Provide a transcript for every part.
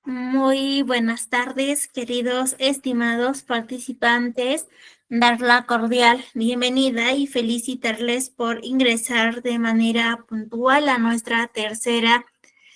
Muy buenas tardes, queridos estimados participantes. Dar la cordial bienvenida y felicitarles por ingresar de manera puntual a nuestra tercera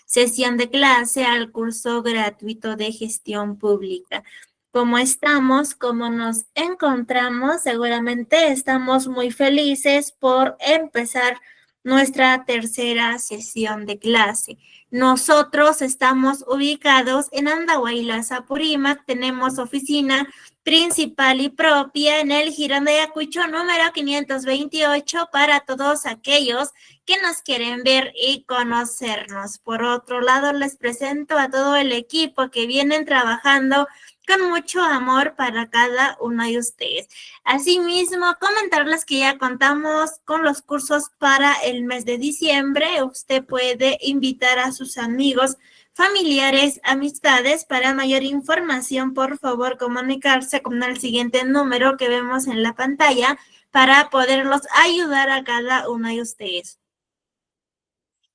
sesión de clase al curso gratuito de gestión pública. ¿Cómo estamos? ¿Cómo nos encontramos? Seguramente estamos muy felices por empezar nuestra tercera sesión de clase. Nosotros estamos ubicados en Andahuaylas, Apurímac. Tenemos oficina principal y propia en el Jirón de Ayacucho número 528 para todos aquellos que nos quieren ver y conocernos. Por otro lado, les presento a todo el equipo que vienen trabajando con mucho amor para cada uno de ustedes. Asimismo, comentarles que ya contamos con los cursos para el mes de diciembre. Usted puede invitar a sus amigos, familiares, amistades. Para mayor información, por favor, comunicarse con el siguiente número que vemos en la pantalla para poderlos ayudar a cada uno de ustedes.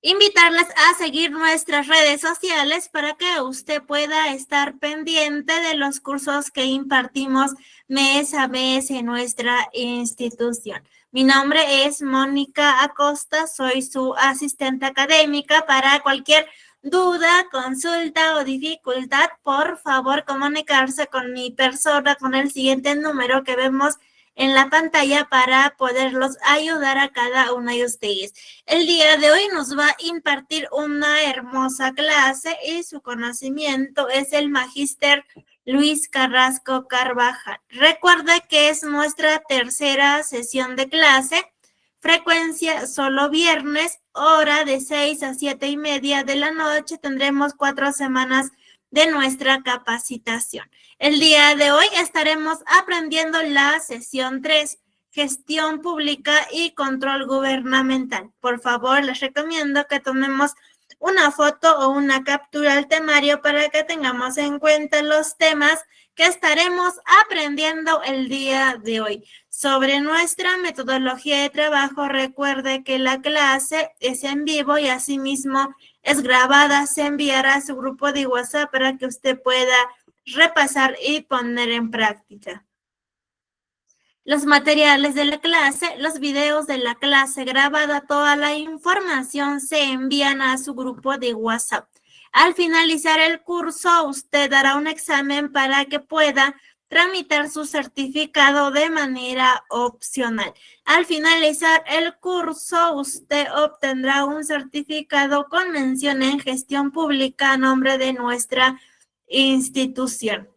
Invitarles a seguir nuestras redes sociales para que usted pueda estar pendiente de los cursos que impartimos mes a mes en nuestra institución. Mi nombre es Mónica Acosta, soy su asistente académica. Para cualquier duda, consulta o dificultad, por favor comunicarse con mi persona con el siguiente número que vemos en la pantalla para poderlos ayudar a cada uno de ustedes. El día de hoy nos va a impartir una hermosa clase y su conocimiento es el magíster Luis Carrasco Carvajal. Recuerde que es nuestra tercera sesión de clase, frecuencia solo viernes, hora de 6 a 7:30 de la noche. Tendremos 4 semanas de nuestra capacitación. El día de hoy estaremos aprendiendo la sesión 3, gestión pública y control gubernamental. Por favor, les recomiendo que tomemos una foto o una captura al temario para que tengamos en cuenta los temas que estaremos aprendiendo el día de hoy. Sobre nuestra metodología de trabajo, recuerde que la clase es en vivo y asimismo es grabada, se enviará a su grupo de WhatsApp para que usted pueda repasar y poner en práctica. Los materiales de la clase, los videos de la clase grabada, toda la información se envían a su grupo de WhatsApp. Al finalizar el curso, usted dará un examen para que pueda tramitar su certificado de manera opcional. Al finalizar el curso, usted obtendrá un certificado con mención en gestión pública a nombre de nuestra institución.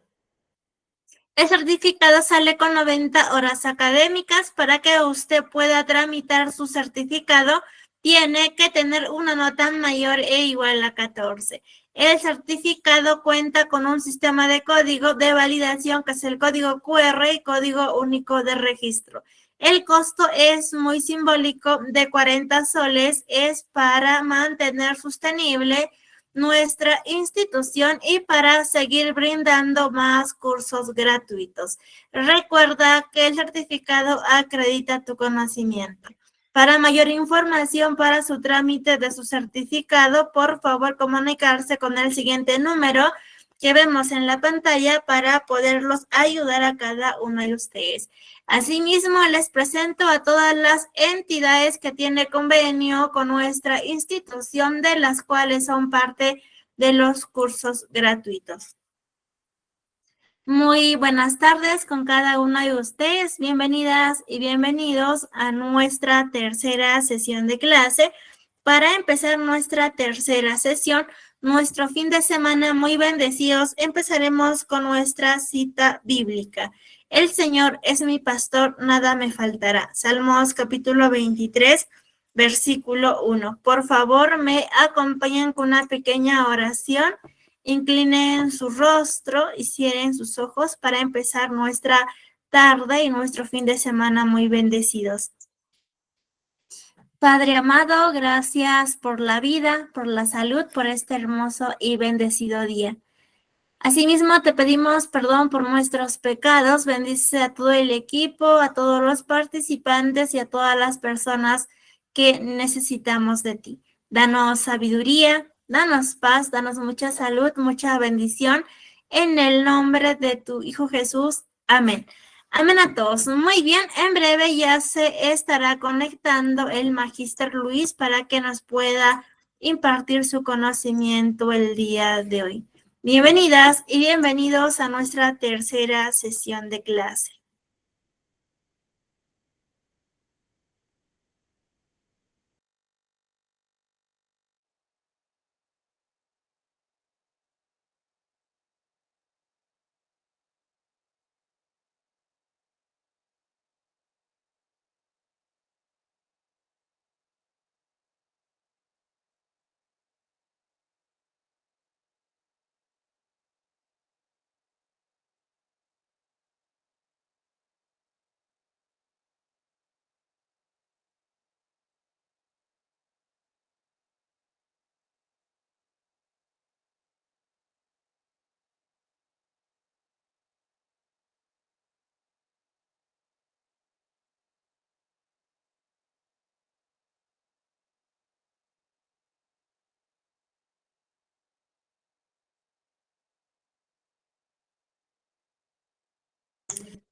El certificado sale con 90 horas académicas. Para que usted pueda tramitar su certificado, tiene que tener una nota mayor e igual a 14. El certificado cuenta con un sistema de código de validación que es el código QR y código único de registro. El costo es muy simbólico, de 40 soles, es para mantener sostenible nuestra institución y para seguir brindando más cursos gratuitos. Recuerda que el certificado acredita tu conocimiento. Para mayor información para su trámite de su certificado, por favor comunicarse con el siguiente número que vemos en la pantalla para poderlos ayudar a cada uno de ustedes. Asimismo, les presento a todas las entidades que tienen convenio con nuestra institución, de las cuales son parte de los cursos gratuitos. Muy buenas tardes con cada uno de ustedes. Bienvenidas y bienvenidos a nuestra tercera sesión de clase. Para empezar nuestra tercera sesión, nuestro fin de semana muy bendecidos, empezaremos con nuestra cita bíblica. El Señor es mi pastor, nada me faltará. Salmos capítulo 23, versículo 1. Por favor, me acompañan con una pequeña oración. Inclinen su rostro y cierren sus ojos para empezar nuestra tarde y nuestro fin de semana muy bendecidos. Padre amado, gracias por la vida, por la salud, por este hermoso y bendecido día. Asimismo, te pedimos perdón por nuestros pecados. Bendice a todo el equipo, a todos los participantes y a todas las personas que necesitamos de ti. Danos sabiduría, Danos paz, danos mucha salud, mucha bendición. En el nombre de tu Hijo Jesús. Amén. Amén a todos. Muy bien, en breve ya se estará conectando el Magíster Luis para que nos pueda impartir su conocimiento el día de hoy. Bienvenidas y bienvenidos a nuestra tercera sesión de clase.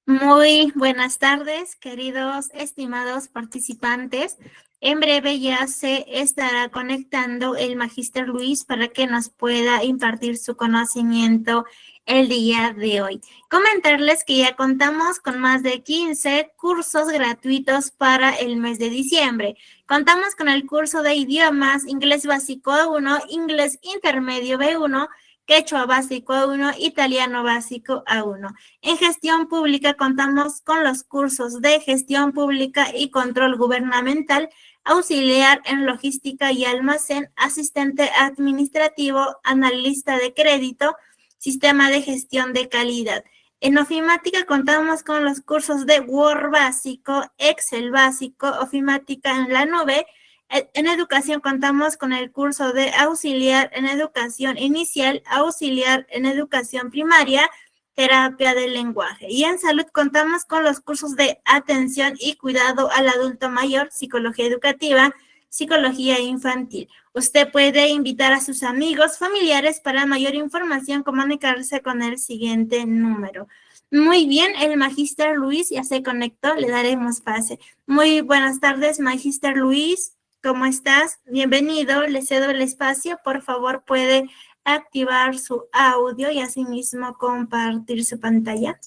Muy buenas tardes, queridos estimados participantes. En breve ya se estará conectando el Magíster Luis para que nos pueda impartir su conocimiento el día de hoy. Comentarles que ya contamos con más de 15 cursos gratuitos para el mes de diciembre. Contamos con el curso de idiomas, inglés básico A1, inglés intermedio B1, quechua básico A1, italiano básico A1. En gestión pública contamos con los cursos de gestión pública y control gubernamental, auxiliar en logística y almacén, asistente administrativo, analista de crédito, sistema de gestión de calidad. En ofimática contamos con los cursos de Word básico, Excel básico, ofimática en la nube. En educación contamos con el curso de auxiliar en educación inicial, auxiliar en educación primaria, terapia del lenguaje. Y en salud contamos con los cursos de atención y cuidado al adulto mayor, psicología educativa, psicología infantil. Usted puede invitar a sus amigos, familiares para mayor información, comunicarse con el siguiente número. Muy bien, el Magíster Luis ya se conectó, le daremos pase. Muy buenas tardes, Magíster Luis, ¿cómo estás? Bienvenido, le cedo el espacio, por favor puede activar su audio y asimismo compartir su pantalla.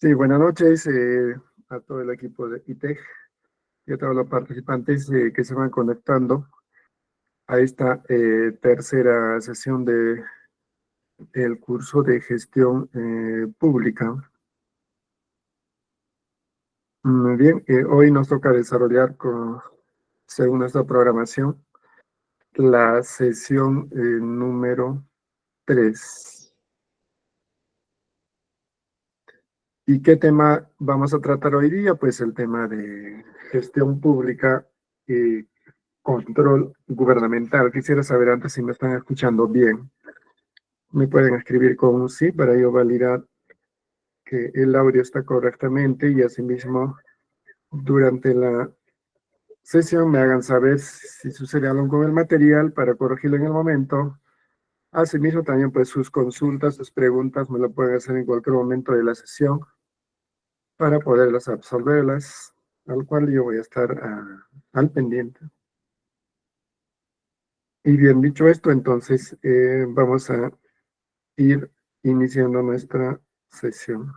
Sí, buenas noches a todo el equipo de ITEG y a todos los participantes que se van conectando a esta tercera sesión del curso de gestión pública. Muy bien, hoy nos toca desarrollar, según nuestra programación, la sesión número 3. ¿Y qué tema vamos a tratar hoy día? Pues el tema de gestión pública y control gubernamental. Quisiera saber antes si me están escuchando bien. Me pueden escribir con un sí para yo validar que el audio está correctamente y asimismo durante la sesión me hagan saber si sucede algo con el material para corregirlo en el momento. Asimismo también pues sus consultas, sus preguntas me lo pueden hacer en cualquier momento de la sesión para poderlas absolverlas, al cual yo voy a estar al pendiente. Y bien dicho esto, entonces vamos a ir iniciando nuestra sesión.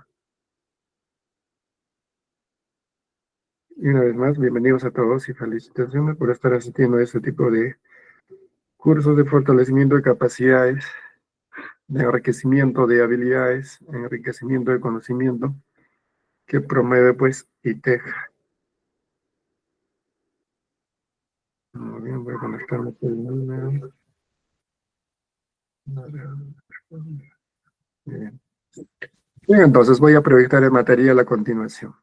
Y una vez más, bienvenidos a todos y felicitaciones por estar asistiendo a este tipo de cursos de fortalecimiento de capacidades, de enriquecimiento de habilidades, enriquecimiento de conocimiento que promueve pues ITEG. Muy bien, voy a conectarme por el número. Bien. Bien, entonces voy a proyectar el material a continuación.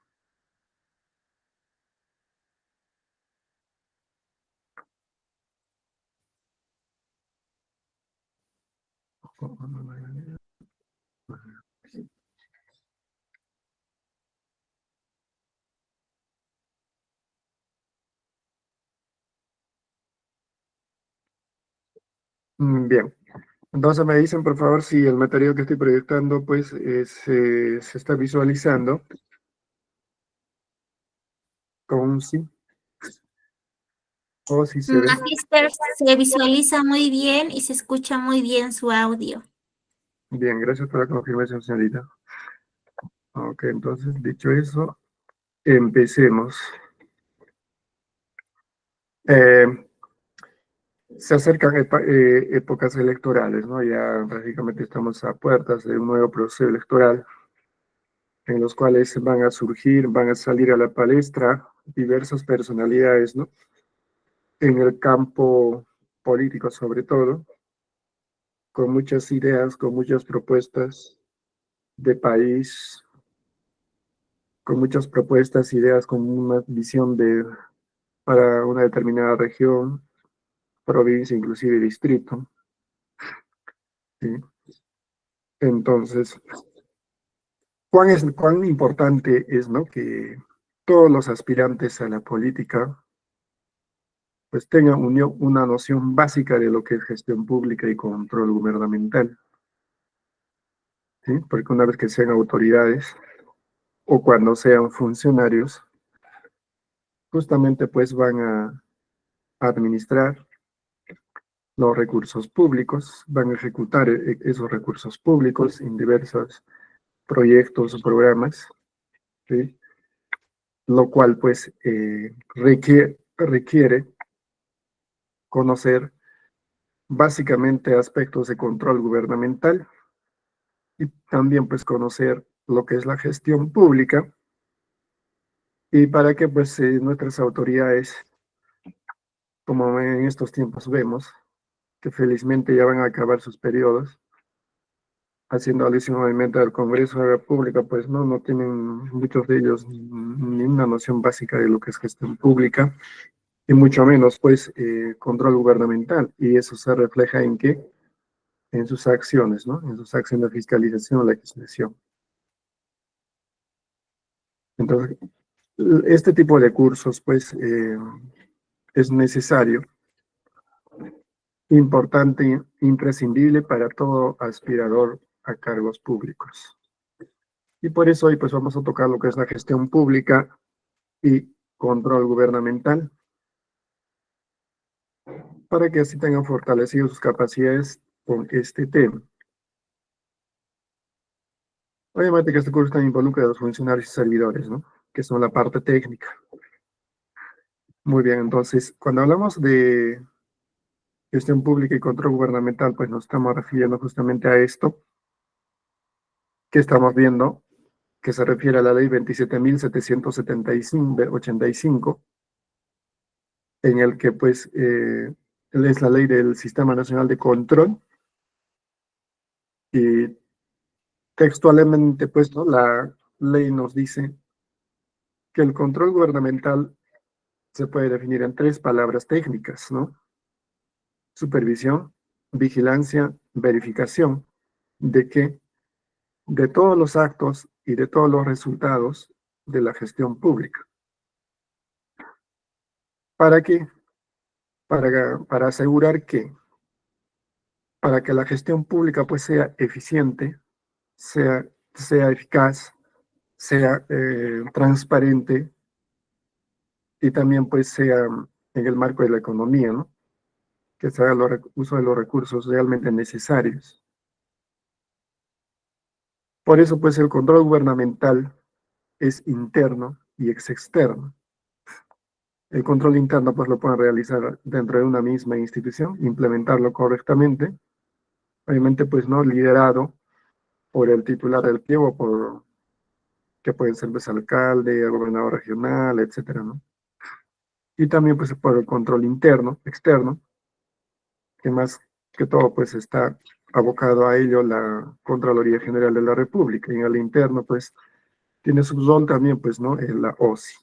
Bien. Entonces me dicen, por favor, si el material que estoy proyectando, pues, se está visualizando con un sí, o si se ve. Magister, se visualiza muy bien y se escucha muy bien su audio. Bien, gracias por la confirmación, señorita. Ok, entonces, dicho eso, empecemos. Eh, Se acercan épocas electorales, ¿no? Ya prácticamente estamos a puertas de un nuevo proceso electoral en los cuales van a surgir, van a salir a la palestra diversas personalidades, ¿no? En el campo político sobre todo, con muchas ideas, con muchas propuestas de país, con muchas propuestas, ideas, con una visión para una determinada región, provincia, inclusive distrito, ¿sí? Entonces, cuán importante es, ¿no? Que todos los aspirantes a la política pues tengan una noción básica de lo que es gestión pública y control gubernamental, ¿sí? Porque una vez que sean autoridades o cuando sean funcionarios, justamente pues van a administrar los recursos públicos, van a ejecutar esos recursos públicos en diversos proyectos o programas, ¿sí? Lo cual pues requiere conocer básicamente aspectos de control gubernamental y también pues conocer lo que es la gestión pública y para que pues nuestras autoridades, como en estos tiempos vemos, que felizmente ya van a acabar sus periodos, haciendo alusión obviamente al Congreso de la República, pues no tienen muchos de ellos ni una noción básica de lo que es gestión pública y mucho menos pues control gubernamental, y eso se refleja en qué, en sus acciones, ¿no? En sus acciones de fiscalización o legislación. Entonces, este tipo de cursos, pues, es necesario, importante, imprescindible para todo aspirador a cargos públicos. Y por eso hoy, pues, vamos a tocar lo que es la gestión pública y control gubernamental, para que así tengan fortalecido sus capacidades con este tema. Obviamente que este curso también involucra a los funcionarios y servidores, ¿no? Que son la parte técnica. Muy bien, entonces, cuando hablamos de gestión pública y control gubernamental, pues nos estamos refiriendo justamente a esto que estamos viendo, que se refiere a la ley 27.785, en el que pues es la ley del Sistema Nacional de Control, y textualmente pues, ¿no? La ley nos dice que el control gubernamental se puede definir en tres palabras técnicas, ¿no? Supervisión, vigilancia, verificación. ¿De qué? De todos los actos y de todos los resultados de la gestión pública. ¿Para qué? Para asegurar que, para que la gestión pública pues sea eficiente, sea eficaz, sea transparente y también pues sea en el marco de la economía, ¿no? Que se haga el uso de los recursos realmente necesarios. Por eso pues el control gubernamental es interno y es externo. El control interno pues lo pueden realizar dentro de una misma institución, implementarlo correctamente, obviamente pues no liderado por el titular del pie o por, que pueden ser pues alcalde, el gobernador regional, etcétera, ¿no? Y también pues por el control interno, externo, que más que todo pues está abocado a ello la Contraloría General de la República, y en el interno pues tiene su rol también pues, ¿no? En la OSI.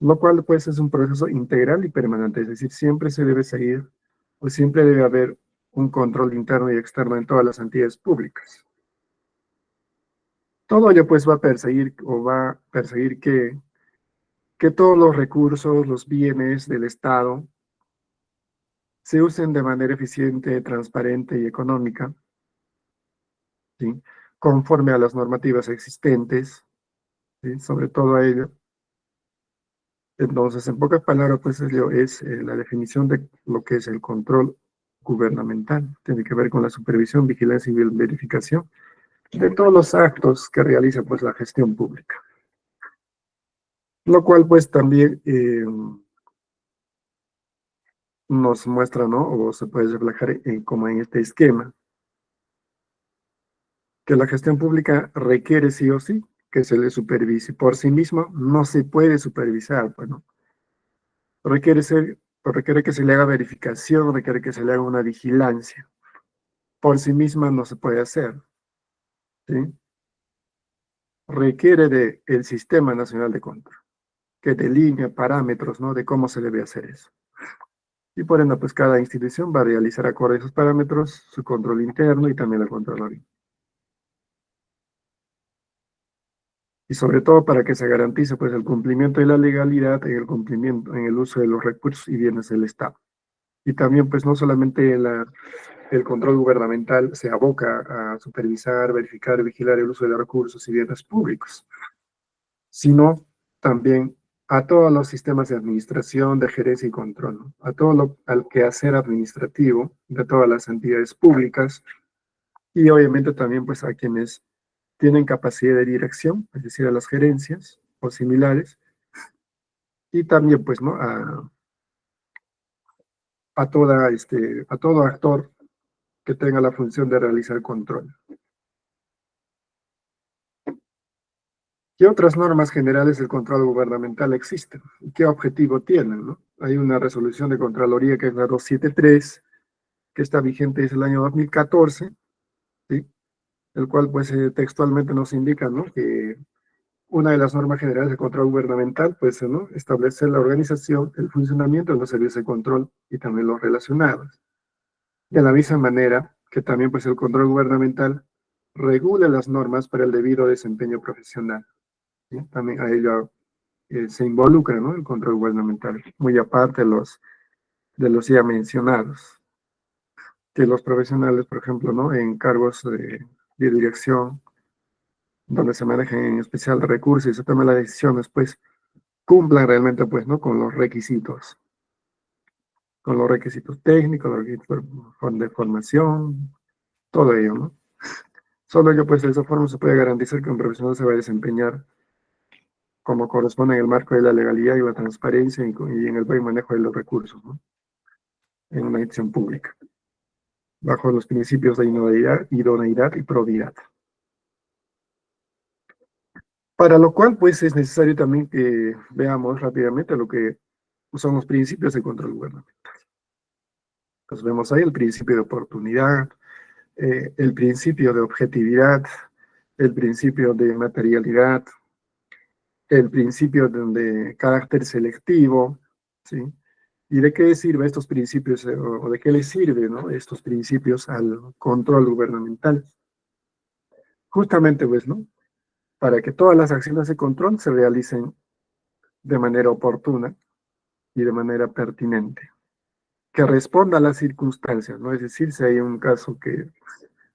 Lo cual pues es un proceso integral y permanente, es decir, siempre se debe seguir, o siempre debe haber un control interno y externo en todas las entidades públicas. Todo ello pues va a perseguir que todos los recursos, los bienes del Estado se usen de manera eficiente, transparente y económica, ¿sí? Conforme a las normativas existentes, ¿sí? Sobre todo a ello. Entonces, en pocas palabras, pues es la definición de lo que es el control gubernamental. Tiene que ver con la supervisión, vigilancia y verificación de todos los actos que realiza pues la gestión pública. Lo cual pues también nos muestra, ¿no? O se puede reflejar como en este esquema, que la gestión pública requiere sí o sí que se le supervise. Por sí mismo no se puede supervisar, bueno, requiere que se le haga verificación, requiere que se le haga una vigilancia. Por sí misma no se puede hacer, ¿sí? Requiere del Sistema Nacional de Control, que delinea parámetros, ¿no? De cómo se debe hacer eso. Y por ende, pues cada institución va a realizar acorde a esos parámetros su control interno y también la Contraloría. Y sobre todo para que se garantice pues el cumplimiento de la legalidad en el cumplimiento, en el uso de los recursos y bienes del Estado. Y también pues no solamente el control gubernamental se aboca a supervisar, verificar, vigilar el uso de los recursos y bienes públicos, sino también a todos los sistemas de administración, de gerencia y control, ¿no? A todo al quehacer administrativo de todas las entidades públicas y obviamente también pues a quienes tienen capacidad de dirección, es decir, a las gerencias o similares, y también pues, ¿no? A todo actor que tenga la función de realizar control. ¿Qué otras normas generales del control gubernamental existen? ¿Y qué objetivo tienen, no? Hay una resolución de Contraloría que es la 273, que está vigente desde el año 2014, ¿sí? El cual pues textualmente nos indica, ¿no? Que una de las normas generales de control gubernamental, pues, ¿no? Establecer la organización, el funcionamiento de los servicios de control y también los relacionados. De la misma manera que también, pues, el control gubernamental regula las normas para el debido desempeño profesional, ¿sí? También a ello se involucra, ¿no? El control gubernamental, muy aparte de los ya mencionados, que los profesionales, por ejemplo, ¿no? En cargos de dirección, donde se manejan en especial recursos y se toman las decisiones, pues, cumplan realmente, pues, ¿no? Con los requisitos técnicos, los requisitos de formación, todo ello, ¿no? Solo ello, pues, de esa forma se puede garantizar que un profesional se va a desempeñar como corresponde en el marco de la legalidad y la transparencia y en el buen manejo de los recursos, ¿no? En una institución pública, bajo los principios de idoneidad y probidad. Para lo cual, pues, es necesario también que veamos rápidamente lo que son los principios de control gubernamental. Entonces vemos ahí el principio de oportunidad, el principio de objetividad, el principio de materialidad, el principio de carácter selectivo, ¿sí? ¿Y de qué sirven estos principios o de qué les sirven, ¿no? Estos principios al control gubernamental? Justamente, pues, ¿no? Para que todas las acciones de control se realicen de manera oportuna y de manera pertinente, que responda a las circunstancias, ¿no? Es decir, si hay un caso que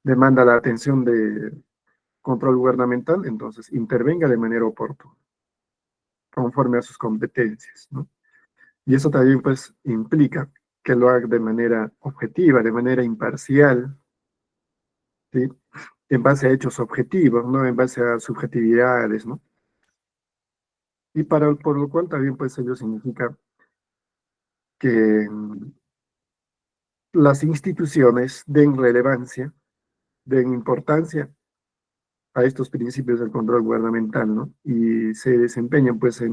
demanda la atención de control gubernamental, entonces intervenga de manera oportuna, conforme a sus competencias, ¿no? Y eso también, pues, implica que lo haga de manera objetiva, de manera imparcial, ¿sí? En base a hechos objetivos, no en base a subjetividades, ¿no? Y por lo cual también, pues, ello significa que las instituciones den relevancia, den importancia a estos principios del control gubernamental, ¿no? Y se desempeñan, pues,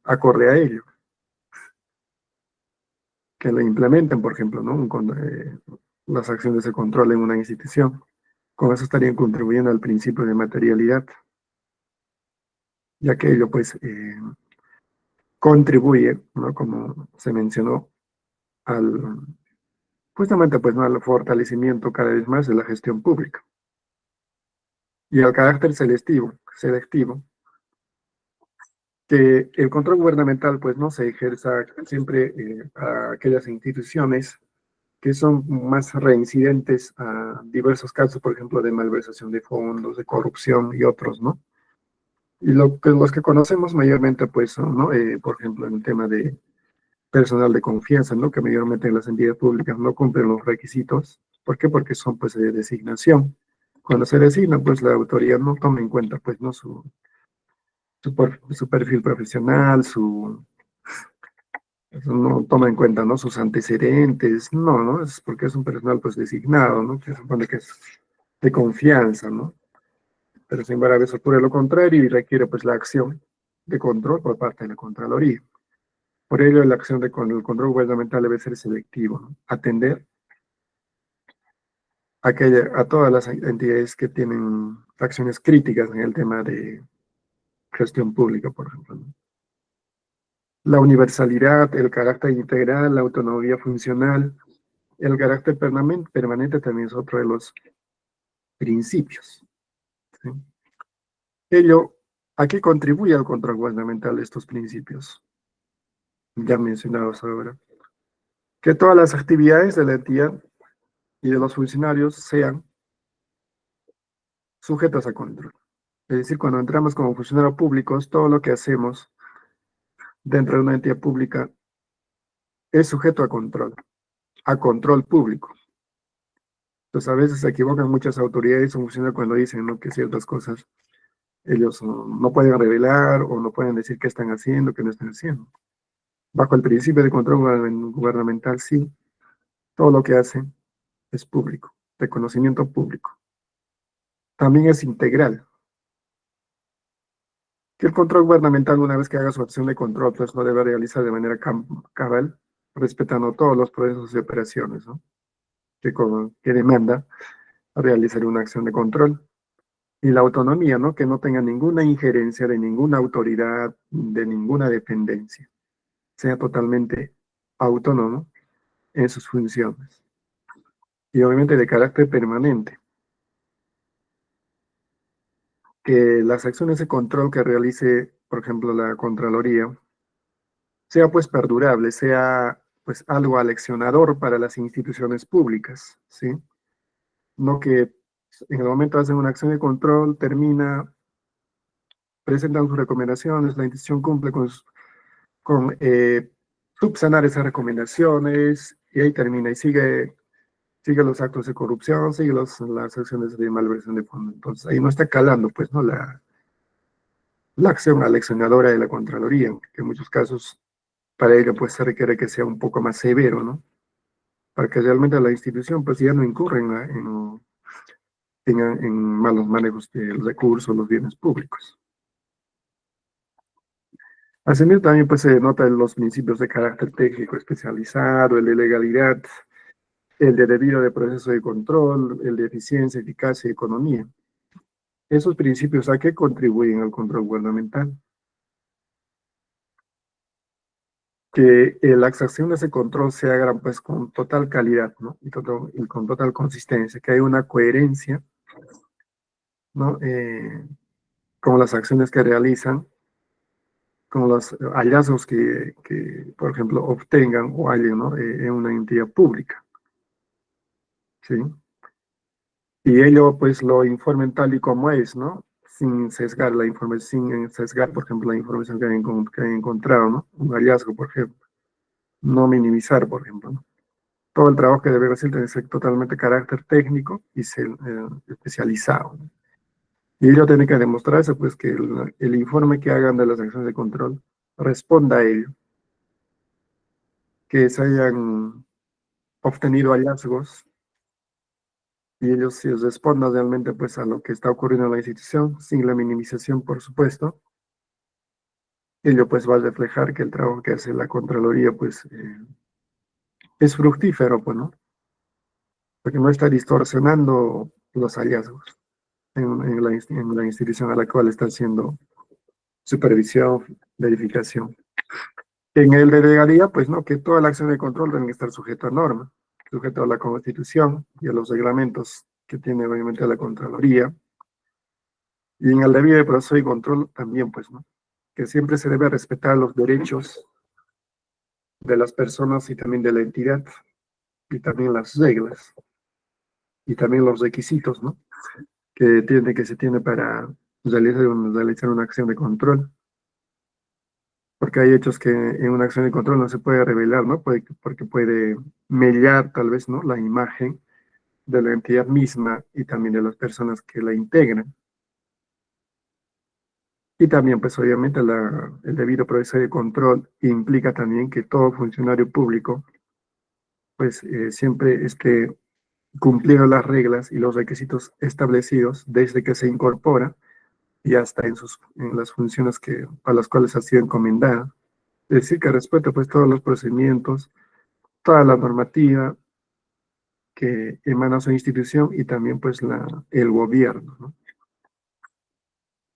acorde a ello. Que lo implementen, por ejemplo, ¿no? Las acciones de control en una institución. Con eso estarían contribuyendo al principio de materialidad, ya que ello, pues, contribuye, ¿no? Como se mencionó, justamente, pues, ¿no? Al fortalecimiento cada vez más de la gestión pública y al carácter selectivo, que el control gubernamental, pues, no se ejerza siempre a aquellas instituciones que son más reincidentes a diversos casos, por ejemplo, de malversación de fondos, de corrupción y otros, ¿no? Y los que conocemos mayormente, pues, son, ¿no? Por ejemplo, en el tema de personal de confianza, ¿no? Que mayormente las entidades públicas no cumplen los requisitos. ¿Por qué? Porque son, pues, de designación. Cuando se designa, pues, la autoridad no toma en cuenta, pues, ¿no? Su perfil profesional, no toma en cuenta, ¿no? Sus antecedentes, no, ¿no? Es porque es un personal, pues, designado, ¿no? Que se supone que es de confianza, ¿no? Pero sin embargo, a veces ocurre lo contrario y requiere, pues, la acción de control por parte de la Contraloría. Por ello, la acción el control gubernamental debe ser selectivo, ¿no? Atender a todas las entidades que tienen acciones críticas en el tema de gestión pública, por ejemplo, ¿no? La universalidad, el carácter integral, la autonomía funcional, el carácter permanente también es otro de los principios, ¿sí? Ello, ¿a qué contribuye el control gubernamental estos principios ya mencionados ahora? Que todas las actividades de la entidad y de los funcionarios sean sujetas a control. Es decir, cuando entramos como funcionarios públicos, todo lo que hacemos dentro de una entidad pública es sujeto a control público. Entonces, a veces se equivocan muchas autoridades o funcionarios cuando dicen, ¿no?, que ciertas cosas ellos no pueden revelar o no pueden decir qué están haciendo, qué no están haciendo. Bajo el principio de control gubernamental, sí, todo lo que hacen es público, de conocimiento público. También es integral. Que el control gubernamental, una vez que haga su acción de control, pues lo debe realizar de manera cabal, respetando todos los procesos y operaciones, ¿no?, que demanda realizar una acción de control. Y la autonomía, ¿no?, que no tenga ninguna injerencia de ninguna autoridad, de ninguna dependencia, sea totalmente autónomo en sus funciones. Y obviamente de carácter permanente. Que las acciones de control que realice, por ejemplo, la Contraloría, sea pues perdurable, sea pues algo aleccionador para las instituciones públicas, ¿sí? No que en el momento hacen una acción de control, termina, presentan sus recomendaciones, la institución cumple con subsanar esas recomendaciones y ahí termina y sigue los actos de corrupción, sigue las acciones de malversación de fondos. Entonces ahí no está calando, pues, ¿no?, la acción aleccionadora de la Contraloría, que en muchos casos para ello pues se requiere que sea un poco más severo, ¿no?, para que realmente la institución pues ya no incurra en malos manejos de los recursos, los bienes públicos. Asimismo, también pues se notan los principios de carácter técnico especializado, el de legalidad, el de debido de proceso de control, el de eficiencia, eficacia y economía. Esos principios, ¿a qué contribuyen al control gubernamental? Que las acciones de control se hagan pues con total calidad, ¿no?, y con total consistencia, que haya una coherencia, ¿no?, con las acciones que realizan, con los hallazgos por ejemplo, obtengan o hallen, ¿no?, en una entidad pública, ¿sí? Y ello, pues, lo informen tal y como es, ¿no?, sin sesgar la información, sin sesgar, por ejemplo, la información que hayan encontrado, ¿no?, un hallazgo, por ejemplo. No minimizar, por ejemplo, ¿no? Todo el trabajo que debe hacer debe ser totalmente carácter técnico y ser especializado, ¿no? Y ello tiene que demostrarse, pues, que el informe que hagan de las acciones de control responda a ello, que se hayan obtenido hallazgos y ellos sí respondan realmente, pues, a lo que está ocurriendo en la institución, sin la minimización, por supuesto. Ello, pues, va a reflejar que el trabajo que hace la Contraloría, pues, es fructífero, pues, ¿no?, porque no está distorsionando los hallazgos en la institución a la cual está haciendo supervisión, verificación. En el de legalidad, pues no, que toda la acción de control debe estar sujeta a norma, sujeto a la Constitución y a los reglamentos que tiene obviamente la Contraloría. Y en el debido de proceso y control también, pues, ¿no?, que siempre se debe respetar los derechos de las personas y también de la entidad, y también las reglas y también los requisitos, ¿no? Que se tiene para realizar una acción de control, porque hay hechos que en una acción de control no se puede revelar, ¿no? Porque puede mellar tal vez, ¿no? La imagen de la entidad misma y también de las personas que la integran. Y también, pues obviamente, el debido proceso de control implica también que todo funcionario público, pues siempre esté cumpliendo las reglas y los requisitos establecidos desde que se incorpora y hasta en las funciones a las cuales ha sido encomendada. Es decir, que respeta pues todos los procedimientos, toda la normativa que emana su institución y también pues el gobierno, ¿no?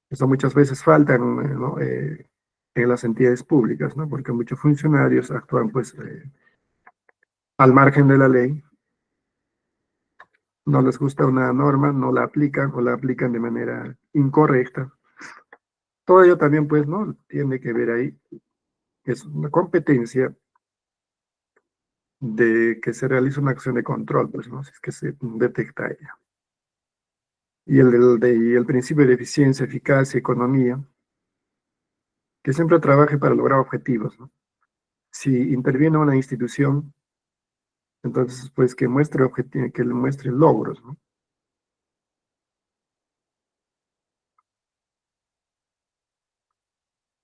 Eso muchas veces falta, ¿no? En las entidades públicas, ¿no? Porque muchos funcionarios actúan pues al margen de la ley, no les gusta una norma, no la aplican o la aplican de manera incorrecta. Todo ello también pues, ¿no? Tiene que ver ahí, es una competencia de que se realice una acción de control, pues, ¿no? Si es que se detecta ella. Y el principio de eficiencia, eficacia, economía, que siempre trabaje para lograr objetivos, ¿no? Si interviene una institución, entonces, pues, que le muestre logros, ¿no?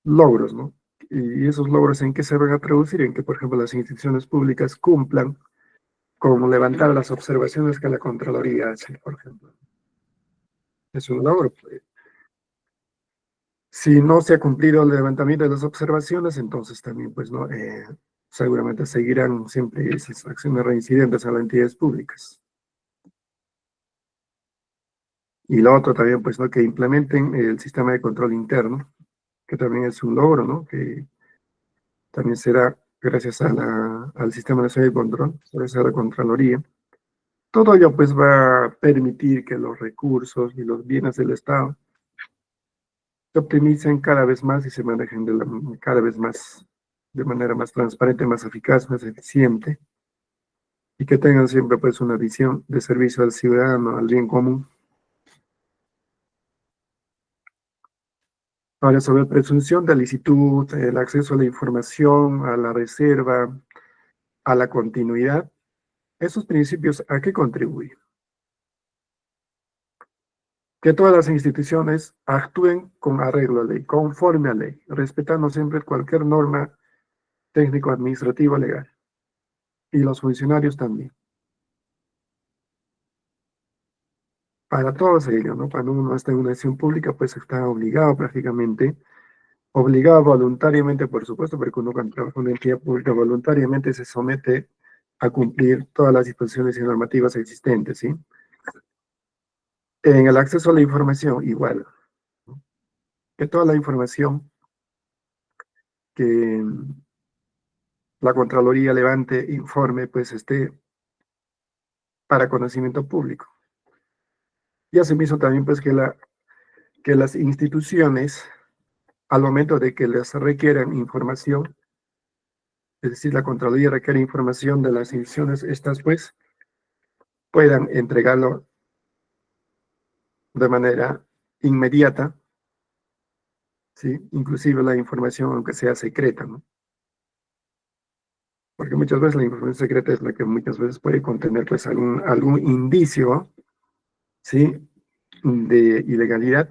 Logros, ¿no? Y esos logros, ¿en qué se van a traducir? En que, por ejemplo, las instituciones públicas cumplan con levantar las observaciones que la Contraloría hace, por ejemplo. Es un logro. Si no se ha cumplido el levantamiento de las observaciones, entonces también, pues, ¿no? Seguramente seguirán siempre esas acciones reincidentes a las entidades públicas. Y lo otro también, pues, ¿no? Que implementen el sistema de control interno, que también es un logro, ¿no? Que también será gracias al Sistema Nacional de Control, gracias a la Contraloría. Todo ello, pues, va a permitir que los recursos y los bienes del Estado se optimicen cada vez más y se manejen cada vez más, de manera más transparente, más eficaz, más eficiente, y que tengan siempre pues una visión de servicio al ciudadano, al bien común. Ahora, sobre presunción de licitud, el acceso a la información, a la reserva, a la continuidad, esos principios, ¿a qué contribuyen? Que todas las instituciones actúen con arreglo a ley, conforme a ley, respetando siempre cualquier norma técnico-administrativa legal. Y los funcionarios también. Para todos ellos, ¿no? Cuando uno está en una acción pública, pues está obligado prácticamente, obligado voluntariamente, por supuesto, porque uno cuando trabaja en una entidad pública voluntariamente se somete a cumplir todas las disposiciones y normativas existentes, ¿sí? En el acceso a la información, igual, ¿no? Que toda la información que la Contraloría levante, informe, pues esté para conocimiento público. Y asimismo también, pues que las instituciones, al momento de que les requieran información, es decir, la Contraloría requiere información de las instituciones, estas pues puedan entregarlo de manera inmediata, ¿sí? Inclusive la información, aunque sea secreta, ¿no? Porque muchas veces la información secreta es la que muchas veces puede contener pues algún indicio, ¿sí? De ilegalidad.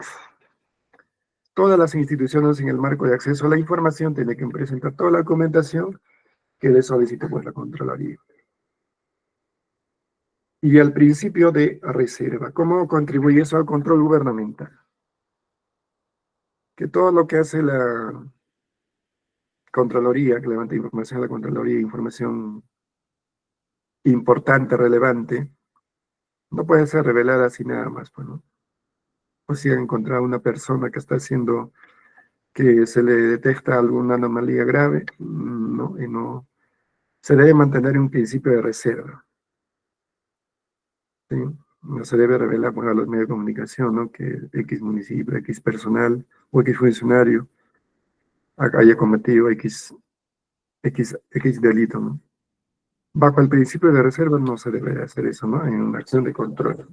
Todas las instituciones en el marco de acceso a la información tienen que presentar toda la documentación que les solicite pues la Contraloría. Y al principio de reserva, ¿cómo contribuye eso al control gubernamental? Que todo lo que hace la Contraloría, que levanta información a la Contraloría, información importante, relevante, no puede ser revelada así nada más, pues, ¿no? O si han encontrado una persona que está haciendo, que se le detecta alguna anomalía grave, no, y no, se debe mantener un principio de reserva, ¿sí? No se debe revelar pues, a los medios de comunicación, ¿no? Que X municipio, X personal o X funcionario haya cometido X delito, ¿no? Bajo el principio de reserva no se debe hacer eso, ¿no? En una acción de control.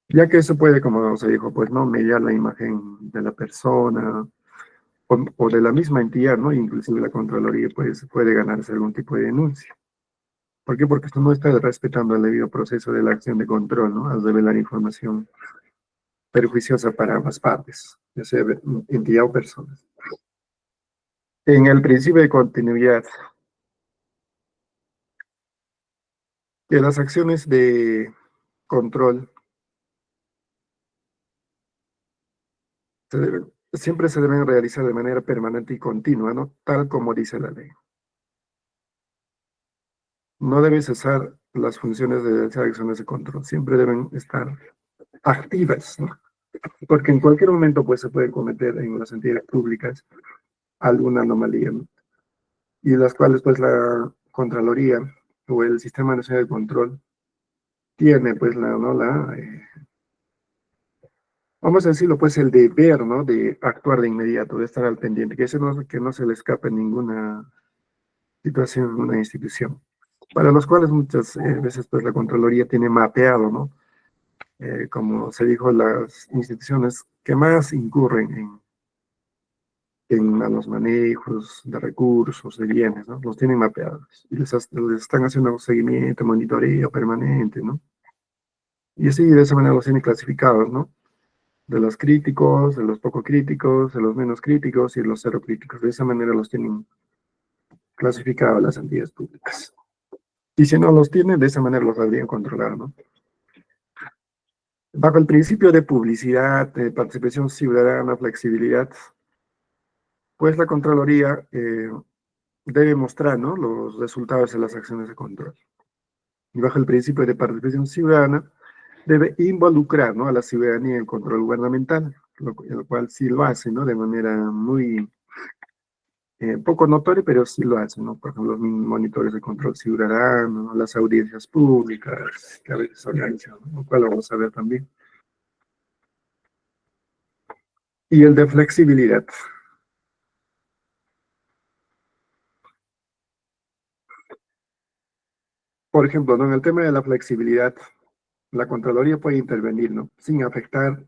Ya que eso puede, como se dijo, pues, ¿no? Mediar la imagen de la persona o de la misma entidad, ¿no? Inclusive la Contraloría, pues, puede ganarse algún tipo de denuncia. ¿Por qué? Porque esto no está respetando el debido proceso de la acción de control, ¿no? Al revelar información perjuiciosa para ambas partes, ya sea entidad o personas. En el principio de continuidad, de las acciones de control siempre se deben realizar de manera permanente y continua, ¿no? Tal como dice la ley. No debe cesar las funciones de esas acciones de control, siempre deben estar activas, ¿no? Porque en cualquier momento pues, se puede cometer en las entidades públicas alguna anomalía, ¿no? Y las cuales pues la Contraloría o el Sistema Nacional de Control tiene pues vamos a decirlo pues el deber, ¿no? De actuar de inmediato, de estar al pendiente, que no se le escape ninguna situación en una institución, para los cuales muchas veces pues la Contraloría tiene mapeado, ¿no? Como se dijo, las instituciones que más incurren en malos manejos de recursos, de bienes, ¿no? Los tienen mapeados y les están haciendo un seguimiento, monitoreo permanente, ¿no? Y así de esa manera los tienen clasificados, ¿no? De los críticos, de los poco críticos, de los menos críticos y de los cero críticos. De esa manera los tienen clasificados las entidades públicas. Y si no los tienen, de esa manera los deberían controlar, ¿no? Bajo el principio de publicidad, de participación ciudadana, flexibilidad, pues la Contraloría debe mostrar, ¿no? Los resultados de las acciones de control. Y bajo el principio de participación ciudadana, debe involucrar, ¿no? A la ciudadanía en el control gubernamental, lo cual sí lo hace, ¿no? De manera muy poco notoria, pero sí lo hace, ¿no? Por ejemplo, los monitores de control ciudadano, las audiencias públicas que a veces se organizan, ¿no? Lo cual lo vamos a ver también. Y el de flexibilidad. Por ejemplo, ¿no? En el tema de la flexibilidad, la Contraloría puede intervenir, ¿no? Sin afectar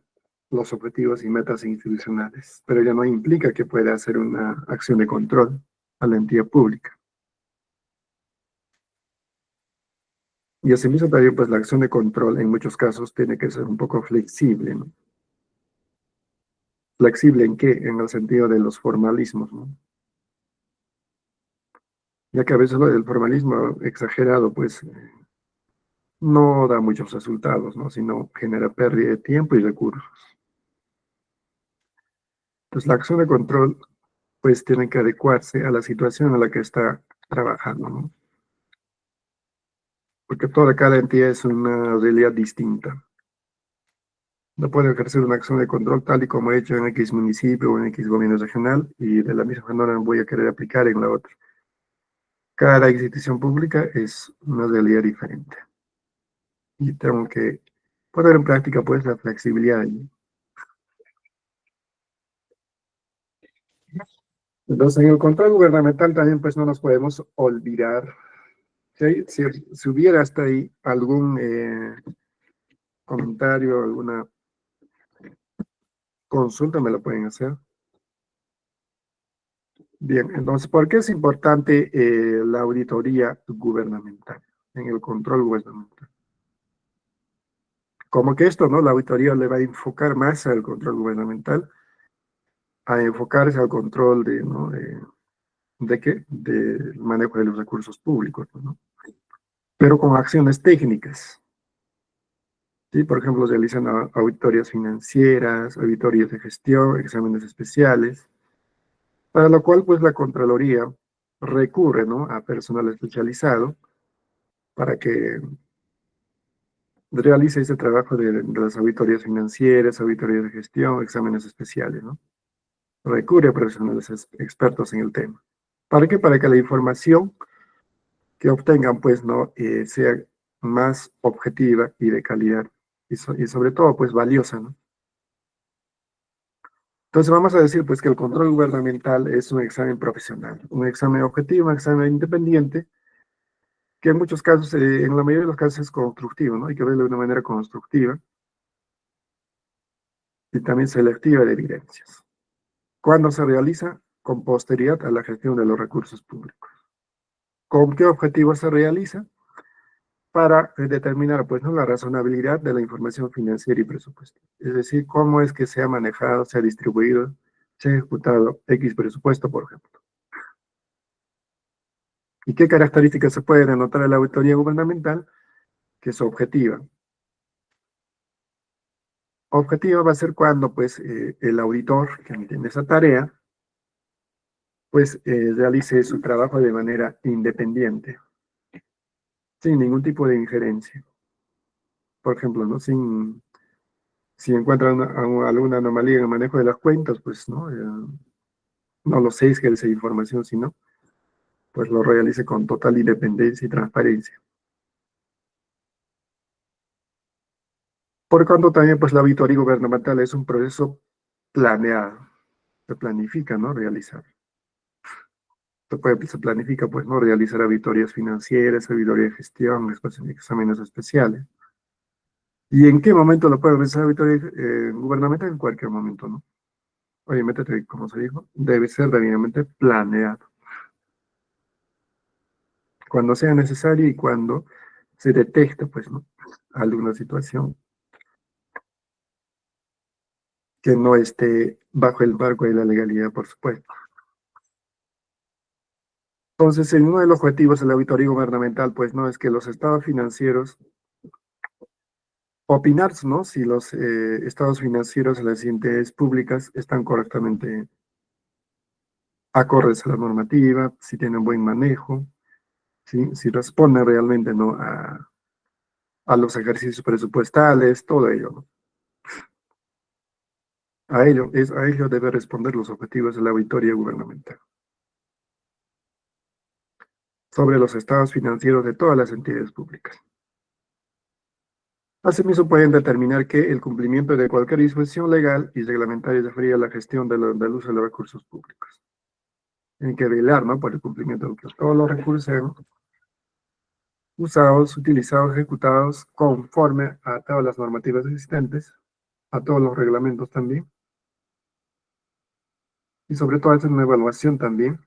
los objetivos y metas institucionales, pero ya no implica que pueda hacer una acción de control a la entidad pública. Y asimismo también, pues la acción de control en muchos casos tiene que ser un poco flexible, ¿no? ¿Flexible en qué? En el sentido de los formalismos, ¿no? Ya que a veces el formalismo exagerado, pues no da muchos resultados, ¿no? Sino genera pérdida de tiempo y recursos. Entonces la acción de control pues tienen que adecuarse a la situación en la que está trabajando, ¿no? Porque cada entidad es una realidad distinta. No puede ejercer una acción de control tal y como he hecho en X municipio o en X gobierno regional y de la misma manera voy a querer aplicar en la otra. Cada institución pública es una realidad diferente. Y tengo que poner en práctica pues la flexibilidad allí. Entonces, en el control gubernamental también pues no nos podemos olvidar. Si hubiera hasta ahí algún comentario, alguna consulta, me lo pueden hacer. Bien, entonces, ¿por qué es importante la auditoría gubernamental en el control gubernamental? Como que esto, ¿no? La auditoría le va a enfocar más al control gubernamental, a enfocarse al control de, ¿no? ¿De qué? Del manejo de los recursos públicos, ¿no? Pero con acciones técnicas. ¿Sí? Por ejemplo, realizan auditorías financieras, auditorías de gestión, exámenes especiales, para lo cual, pues, la Contraloría recurre, ¿no? A personal especializado para que realice ese trabajo de las auditorías financieras, auditorías de gestión, exámenes especiales, ¿no? Recurre a profesionales expertos en el tema. ¿Para qué? Para que la información que obtengan, pues, ¿no? Sea más objetiva y de calidad, y sobre todo, pues, valiosa, ¿no? Entonces vamos a decir pues que el control gubernamental es un examen profesional, un examen objetivo, un examen independiente, que en muchos casos, en la mayoría de los casos es constructivo, ¿no? Hay que verlo de una manera constructiva y también selectiva de evidencias. ¿Cuándo se realiza? Con posterioridad a la gestión de los recursos públicos. ¿Con qué objetivo se realiza? Para determinar, pues, ¿no?, la razonabilidad de la información financiera y presupuestal. Es decir, cómo es que se ha manejado, se ha distribuido, se ha ejecutado X presupuesto, por ejemplo. ¿Y qué características se pueden anotar en la auditoría gubernamental? Que es objetiva. Objetiva va a ser cuando, pues, el auditor que tiene esa tarea, pues, realice su trabajo de manera independiente, sin ningún tipo de injerencia. Por ejemplo, ¿no? Si encuentran alguna anomalía en el manejo de las cuentas, pues, ¿no? No lo sesgue esa información, sino, pues, lo realice con total independencia y transparencia. Por cuanto también, pues, la auditoría gubernamental es un proceso planeado, se planifica, ¿no? Realizar. Se planifica, pues, ¿no? Realizar auditorías financieras, auditoría de gestión, después exámenes especiales. ¿Y en qué momento lo puede realizar auditoría gubernamental? En cualquier momento, ¿no? Obviamente, como se dijo, debe ser debidamente planeado. Cuando sea necesario y cuando se detecta, pues, ¿no?, alguna situación que no esté bajo el marco de la legalidad, por supuesto. Entonces, uno de los objetivos de la auditoría gubernamental, pues, no es que los estados financieros, opinar, ¿no?, si los estados financieros de las entidades públicas están correctamente acordes a la normativa, si tienen buen manejo, ¿sí?, si responden realmente, ¿no?, a los ejercicios presupuestales, todo ello, ¿no? A ello debe responder los objetivos de la auditoría gubernamental sobre los estados financieros de todas las entidades públicas. Asimismo, pueden determinar que el cumplimiento de cualquier disposición legal y reglamentaria referida a la gestión del uso de los recursos públicos. Tienen que velar, ¿no?, por el cumplimiento de que todos los recursos sean usados, utilizados, ejecutados conforme a todas las normativas existentes, a todos los reglamentos también, y sobre todo hacer una evaluación también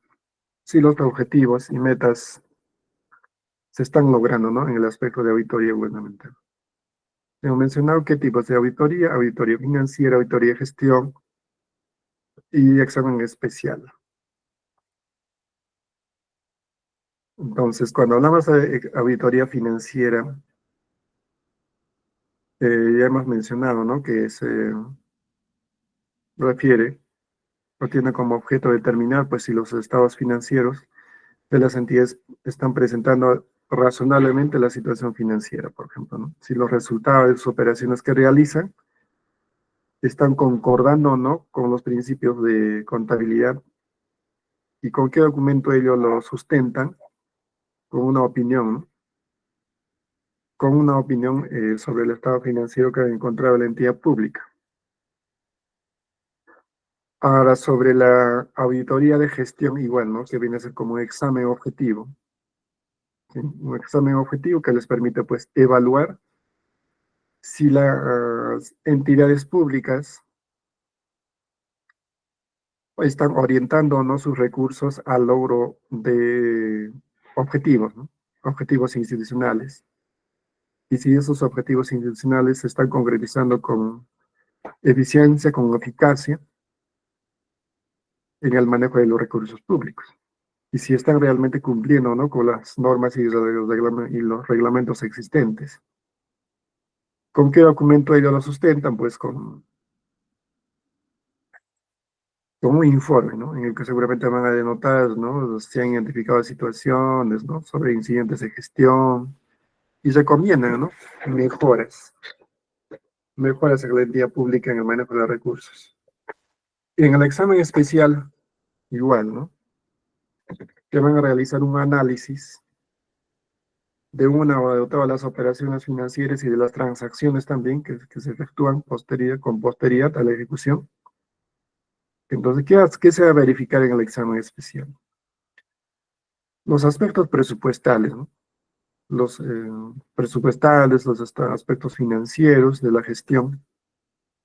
si los objetivos y metas se están logrando, ¿no?, en el aspecto de auditoría gubernamental. Hemos mencionado qué tipos de auditoría: auditoría financiera, auditoría de gestión y examen especial. Entonces, cuando hablamos de auditoría financiera, ya hemos mencionado, ¿no?, que se refiere o tiene como objeto determinar, pues, si los estados financieros de las entidades están presentando razonablemente la situación financiera, por ejemplo, ¿no? Si los resultados de sus operaciones que realizan están concordando o no con los principios de contabilidad y con qué documento ellos lo sustentan, con una opinión, ¿no?, con una opinión sobre el estado financiero que ha encontrado la entidad pública. Ahora, sobre la auditoría de gestión, igual, ¿no?, que viene a ser como un examen objetivo, ¿sí? Un examen objetivo que les permite, pues, evaluar si las entidades públicas están orientando o no sus recursos al logro de objetivos, ¿no?, objetivos institucionales. Y si esos objetivos institucionales se están concretizando con eficiencia, con eficacia en el manejo de los recursos públicos. Y si están realmente cumpliendo, ¿no?, con las normas y los reglamentos existentes. ¿Con qué documento ellos lo sustentan? Pues con un informe, ¿no?, en el que seguramente van a denotar, ¿no?, si han identificado situaciones, ¿no?, sobre incidentes de gestión y recomiendan, ¿no?, mejoras en la entidad pública en el manejo de los recursos. Y en el examen especial, igual, ¿no?, que van a realizar un análisis de una o de todas las operaciones financieras y de las transacciones también que se efectúan con posterioridad a la ejecución, Entonces, ¿qué se va a verificar en el examen especial? Los aspectos presupuestales, ¿no? Los presupuestales, los aspectos financieros de la gestión.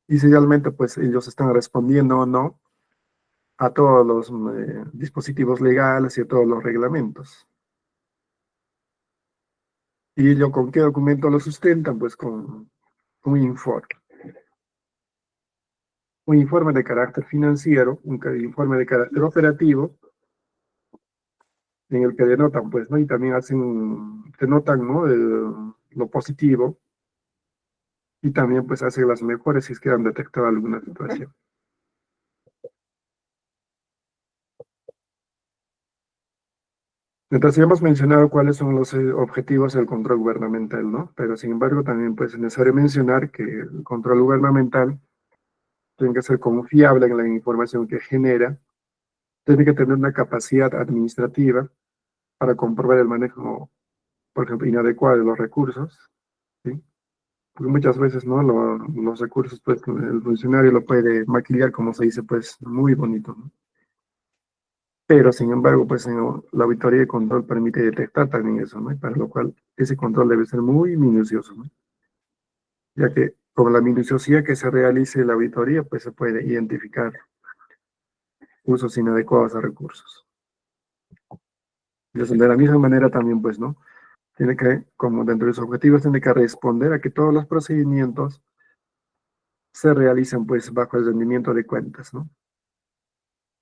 Y si realmente, pues, ellos están respondiendo o no a todos los dispositivos legales y a todos los reglamentos. ¿Y ello con qué documento lo sustentan? Pues con un informe. Un informe de carácter financiero, un informe de carácter operativo, en el que denotan, pues, ¿no? Y también denotan, ¿no? Lo positivo, y también, pues, hacen las mejores si es que han detectado alguna situación. Entonces, ya hemos mencionado cuáles son los objetivos del control gubernamental, ¿no? Pero, sin embargo, también, pues, es necesario mencionar que el control gubernamental tiene que ser confiable en la información que genera, tiene que tener una capacidad administrativa para comprobar el manejo, por ejemplo, inadecuado de los recursos, ¿sí? Porque muchas veces, ¿no? Los recursos, pues, el funcionario lo puede maquillar, como se dice, pues, muy bonito, ¿no? Pero, sin embargo, pues, la auditoría de control permite detectar también eso, ¿no? Y para lo cual ese control debe ser muy minucioso, ¿no? Ya que con la minuciosidad que se realice la auditoría, pues, se puede identificar usos inadecuados de recursos. De la misma manera también, pues, ¿no? Tiene que, como dentro de sus objetivos, tiene que responder a que todos los procedimientos se realicen, pues, bajo el rendimiento de cuentas, ¿no?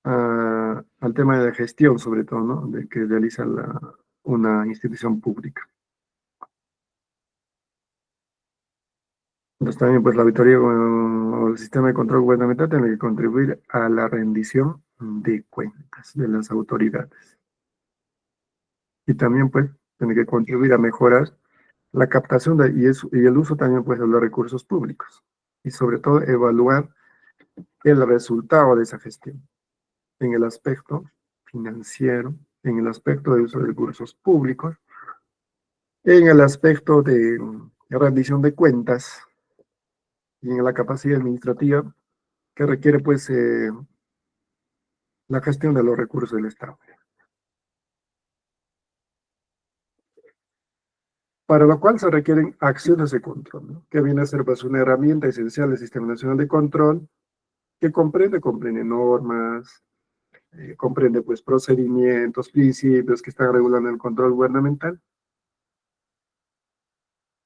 Al tema de la gestión, sobre todo, ¿no? De que realiza una institución pública. Entonces también, pues, la auditoría o el sistema de control gubernamental tiene que contribuir a la rendición de cuentas de las autoridades. Y también, pues, tiene que contribuir a mejorar la captación y el uso también, pues, de los recursos públicos. Y sobre todo, evaluar el resultado de esa gestión en el aspecto financiero, en el aspecto de uso de recursos públicos, en el aspecto de rendición de cuentas y en la capacidad administrativa que requiere, pues, la gestión de los recursos del Estado. Para lo cual se requieren acciones de control, ¿no? Que viene a ser, pues, una herramienta esencial del Sistema Nacional de Control que comprende normas, comprende, pues, procedimientos, principios que están regulando el control gubernamental.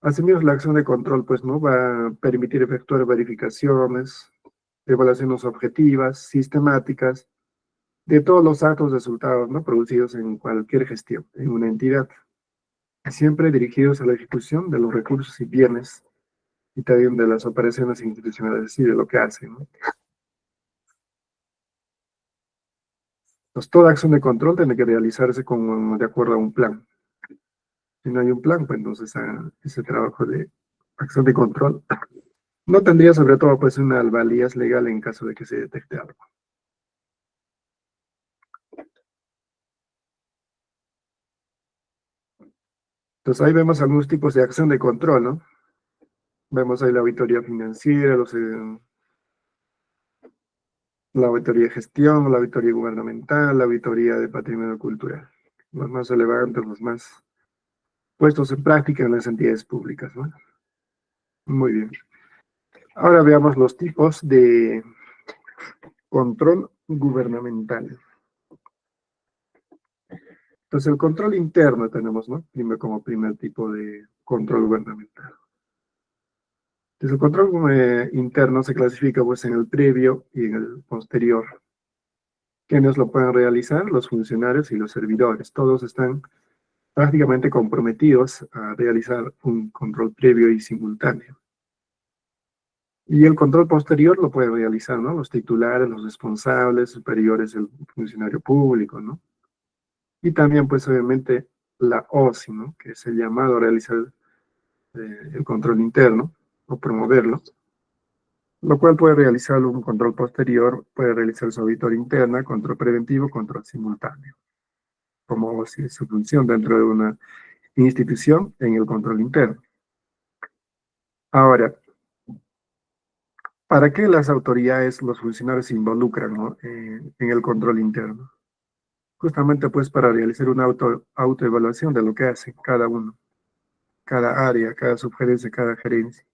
Asimismo, la acción de control, pues, ¿no? Va a permitir efectuar verificaciones, evaluaciones objetivas, sistemáticas, de todos los actos resultados, ¿no? Producidos en cualquier gestión, en una entidad, siempre dirigidos a la ejecución de los recursos y bienes, y también de las operaciones institucionales, es decir, de lo que hacen, ¿no? Entonces, toda acción de control tiene que realizarse de acuerdo a un plan. Si no hay un plan, pues entonces ese trabajo de acción de control no tendría sobre todo, pues, una validez legal en caso de que se detecte algo. Entonces ahí vemos algunos tipos de acción de control, ¿no? Vemos ahí la auditoría financiera, la auditoría de gestión, la auditoría gubernamental, la auditoría de patrimonio cultural. Los más relevantes, los más puestos en práctica en las entidades públicas, ¿no? Muy bien. Ahora veamos los tipos de control gubernamental. Entonces, el control interno tenemos, ¿no? Primero, como primer tipo de control gubernamental. Entonces, el control interno se clasifica, pues, en el previo y en el posterior. ¿Quiénes lo pueden realizar? Los funcionarios y los servidores. Todos están prácticamente comprometidos a realizar un control previo y simultáneo. Y el control posterior lo pueden realizar, ¿no? Los titulares, los responsables, superiores del funcionario público, ¿no? Y también, pues, obviamente, la OSI, ¿no? Que es el llamado a realizar el control interno o promoverlo, lo cual puede realizar un control posterior, puede realizar su auditoría interna, control preventivo, control simultáneo, como si es su función dentro de una institución en el control interno. Ahora, ¿Para qué las autoridades, los funcionarios se involucran, ¿no? En el control interno? Justamente pues para realizar una autoevaluación de lo que hace cada uno, cada área, cada subgerencia, cada gerencia.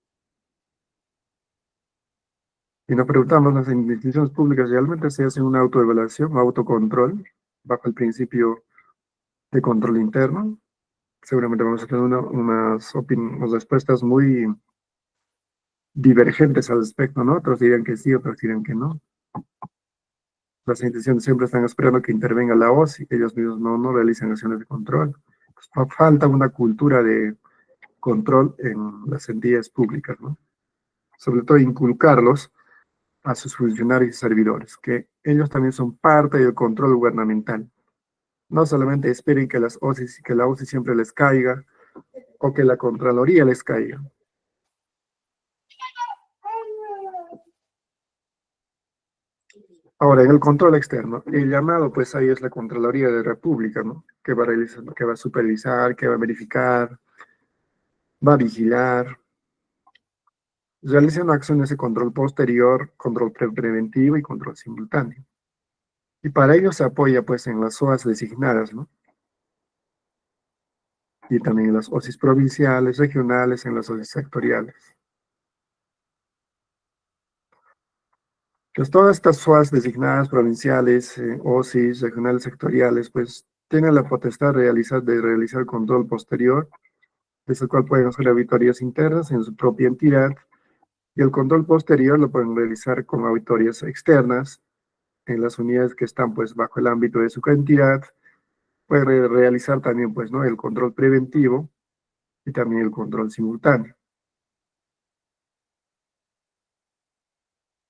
Y nos preguntamos, ¿las instituciones públicas realmente se hacen una autoevaluación o autocontrol bajo el principio de control interno? Seguramente vamos a tener unas respuestas muy divergentes al respecto, ¿no? Otros dirían que sí, otros dirían que no. Las instituciones siempre están esperando que intervenga la OSI, ellos mismos no realizan acciones de control. Pues, falta una cultura de control en las entidades públicas, ¿no? Sobre todo inculcarlos a sus funcionarios y servidores, que ellos también son parte del control gubernamental. No solamente esperen que que la OSI siempre les caiga o que la Contraloría les caiga. Ahora, en el control externo, el llamado, pues ahí es la Contraloría de la República, ¿no? Que va a realizar, que va a supervisar, que va a verificar, va a vigilar, realizando acciones de control posterior, control preventivo y control simultáneo. Y para ello se apoya, pues, en las OAS designadas, ¿no? Y también en las OSIs provinciales, regionales, en las OSIs sectoriales. Pues todas estas SOAS designadas provinciales, OSIs, regionales, sectoriales, pues tienen la potestad de realizar control posterior, desde el cual pueden hacer auditorías internas en su propia entidad, y el control posterior lo pueden realizar con auditorías externas en las unidades que están pues bajo el ámbito de su entidad. Pueden realizar también pues, ¿no? El control preventivo y también el control simultáneo.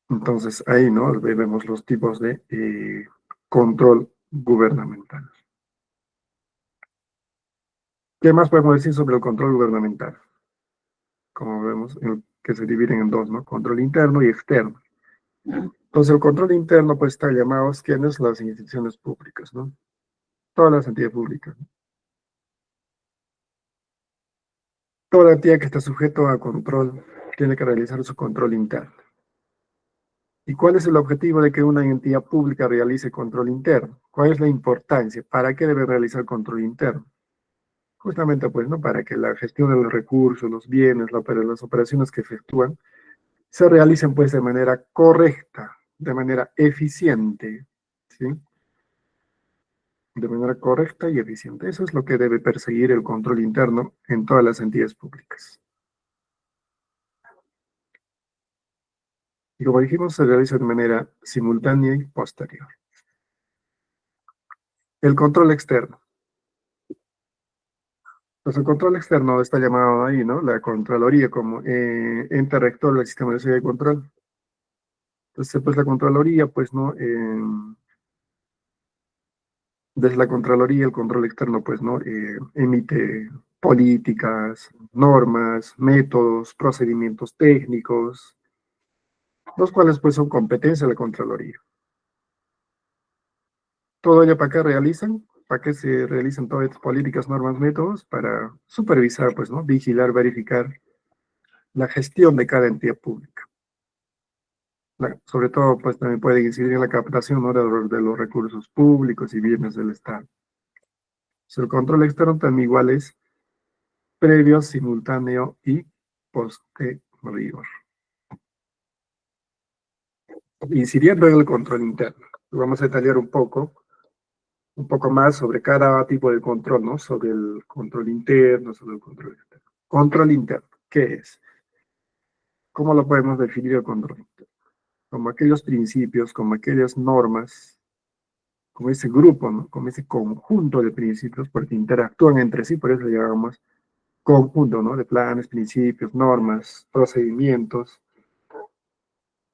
Entonces ahí, ¿no? Vemos los tipos de control gubernamental. ¿Qué más podemos decir sobre el control gubernamental? Como vemos, que se dividen en dos, ¿no? Control interno y externo. Entonces, el control interno, pues, está llamado, ¿quiénes? Las instituciones públicas, ¿no? Todas las entidades públicas. Toda entidad que está sujeto a control tiene que realizar su control interno. ¿Y cuál es el objetivo de que una entidad pública realice control interno? ¿Cuál es la importancia? ¿Para qué debe realizar control interno? Justamente, pues, ¿no? Para que la gestión de los recursos, los bienes, las operaciones que efectúan, se realicen, pues, de manera correcta, de manera eficiente, ¿sí? De manera correcta y eficiente. Eso es lo que debe perseguir el control interno en todas las entidades públicas. Y como dijimos, se realiza de manera simultánea y posterior. El control externo. Pues el control externo está llamado ahí, ¿no? La Contraloría como ente rector del sistema de seguridad y control. Entonces, pues la Contraloría, pues, ¿no? Desde la Contraloría, el control externo, pues, ¿no? Emite políticas, normas, métodos, procedimientos técnicos, los cuales, pues, son competencia de la Contraloría. Todo ello para qué realizan, para qué se realizan todas estas políticas, normas, métodos, para supervisar, pues, ¿no? Vigilar, verificar la gestión de cada entidad pública. Sobre todo, pues, también puede incidir en la captación, ¿no? de los recursos públicos y bienes del Estado. Pues el control externo también igual es previo, simultáneo y posterior. Incidiendo en el control interno, vamos a detallar un poco más sobre cada tipo de control, ¿no? Sobre el control interno, sobre el control externo. Control interno, ¿qué es? ¿Cómo lo podemos definir el control interno? Como aquellos principios, como aquellas normas, como ese grupo, ¿no? Como ese conjunto de principios, porque interactúan entre sí, por eso le llamamos conjunto, ¿no? De planes, principios, normas, procedimientos,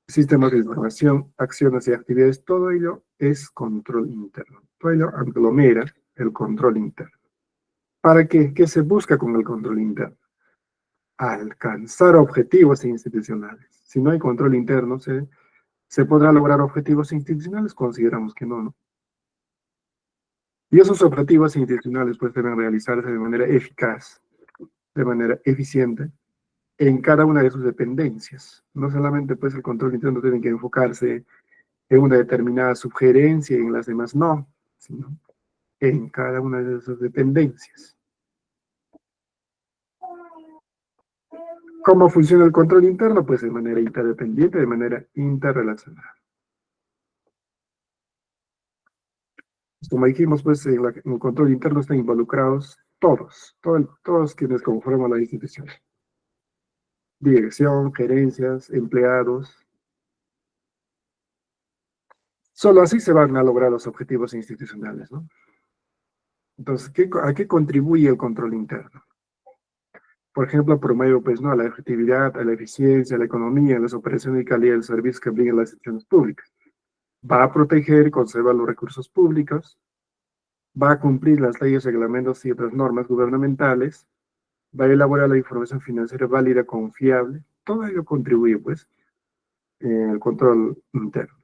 sistemas de información, acciones y actividades, todo ello es control interno. Todo ello aglomera el control interno. ¿Para qué? ¿Qué se busca con el control interno? Alcanzar objetivos institucionales. Si no hay control interno, ¿se podrá lograr objetivos institucionales? Consideramos que no, ¿no? Y esos objetivos institucionales pues deben realizarse de manera eficaz, de manera eficiente, en cada una de sus dependencias. No solamente pues el control interno tiene que enfocarse en una determinada sugerencia y en las demás no, sino en cada una de sus dependencias. ¿Cómo funciona el control interno? Pues de manera interdependiente, de manera interrelacionada. Como dijimos, pues en el control interno están involucrados todos quienes conforman la institución. Dirección, gerencias, empleados. Solo así se van a lograr los objetivos institucionales, ¿no? Entonces, ¿a qué contribuye el control interno? Por ejemplo, promueve pues, ¿no? a la efectividad, a la eficiencia, a la economía, a las operaciones y calidad del servicio que brindan las instituciones públicas. Va a proteger y conservar los recursos públicos, va a cumplir las leyes, reglamentos y otras normas gubernamentales, va a elaborar la información financiera válida, confiable. Todo ello contribuye, pues, al control interno.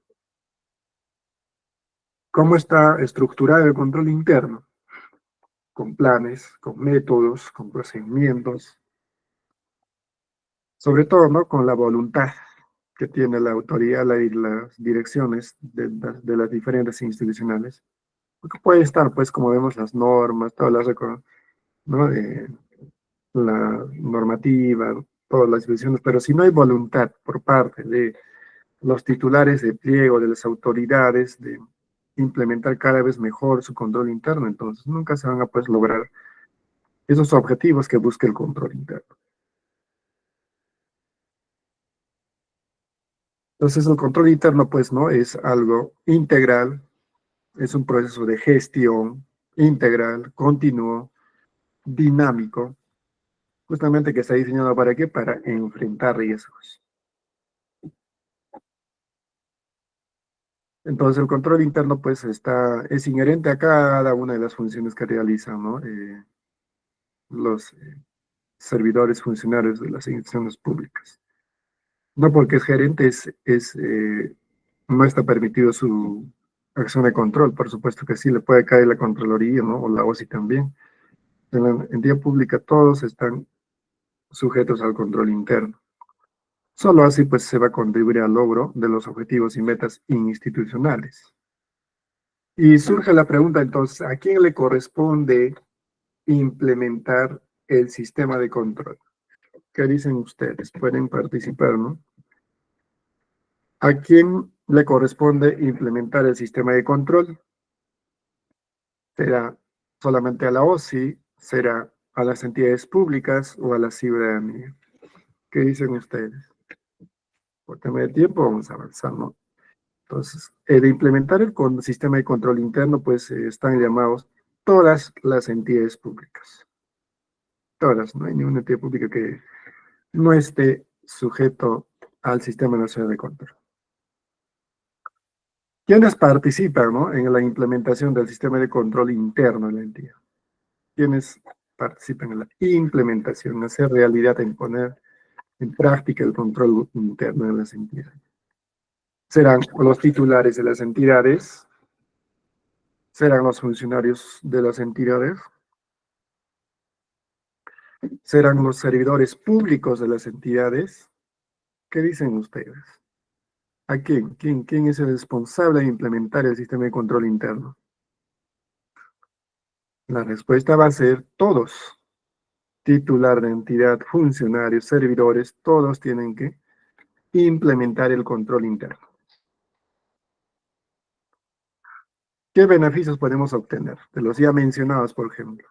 ¿Cómo está estructurado el control interno? Con planes, con métodos, con procedimientos, sobre todo, ¿no? Con la voluntad que tiene la autoridad y las direcciones de las diferentes institucionales. Porque puede estar, pues, como vemos, las normas, todas las, ¿no? La normativa, todas las instituciones, pero si no hay voluntad por parte de los titulares de pliego, de las autoridades, de implementar cada vez mejor su control interno, entonces nunca se van a pues, lograr esos objetivos que busca el control interno. Entonces el control interno pues no es algo integral, es un proceso de gestión integral, continuo, dinámico, justamente que está diseñado ¿para qué? Para enfrentar riesgos. Entonces el control interno pues es inherente a cada una de las funciones que realizan, ¿no? Los servidores funcionarios de las instituciones públicas. No porque es gerente, no está permitido su acción de control, por supuesto que sí, le puede caer la Contraloría, ¿no? O la OSI también. En la entidad pública todos están sujetos al control interno. Solo así pues se va a contribuir al logro de los objetivos y metas institucionales. Y surge la pregunta entonces, ¿a quién le corresponde implementar el sistema de control? ¿Qué dicen ustedes? Pueden participar, ¿no? ¿A quién le corresponde implementar el sistema de control? ¿Será solamente a la OSI? ¿Será a las entidades públicas o a la ciudadanía? ¿Qué dicen ustedes? Por tema de tiempo vamos a avanzar, ¿no? Entonces, de implementar el sistema de control interno, pues están llamados todas las entidades públicas. Todas, no hay ninguna entidad pública que no esté sujeto al Sistema Nacional de Control. ¿Quiénes participan, ¿no? en la implementación del sistema de control interno de la entidad? ¿Quiénes participan en la implementación, hacer realidad, en poner en práctica el control interno de las entidades? ¿Serán los titulares de las entidades? ¿Serán los funcionarios de las entidades? ¿Serán los servidores públicos de las entidades? ¿Qué dicen ustedes? ¿A quién? ¿Quién es el responsable de implementar el sistema de control interno? La respuesta va a ser todos. Titular de entidad, funcionarios, servidores, todos tienen que implementar el control interno. ¿Qué beneficios podemos obtener? De los ya mencionados, por ejemplo.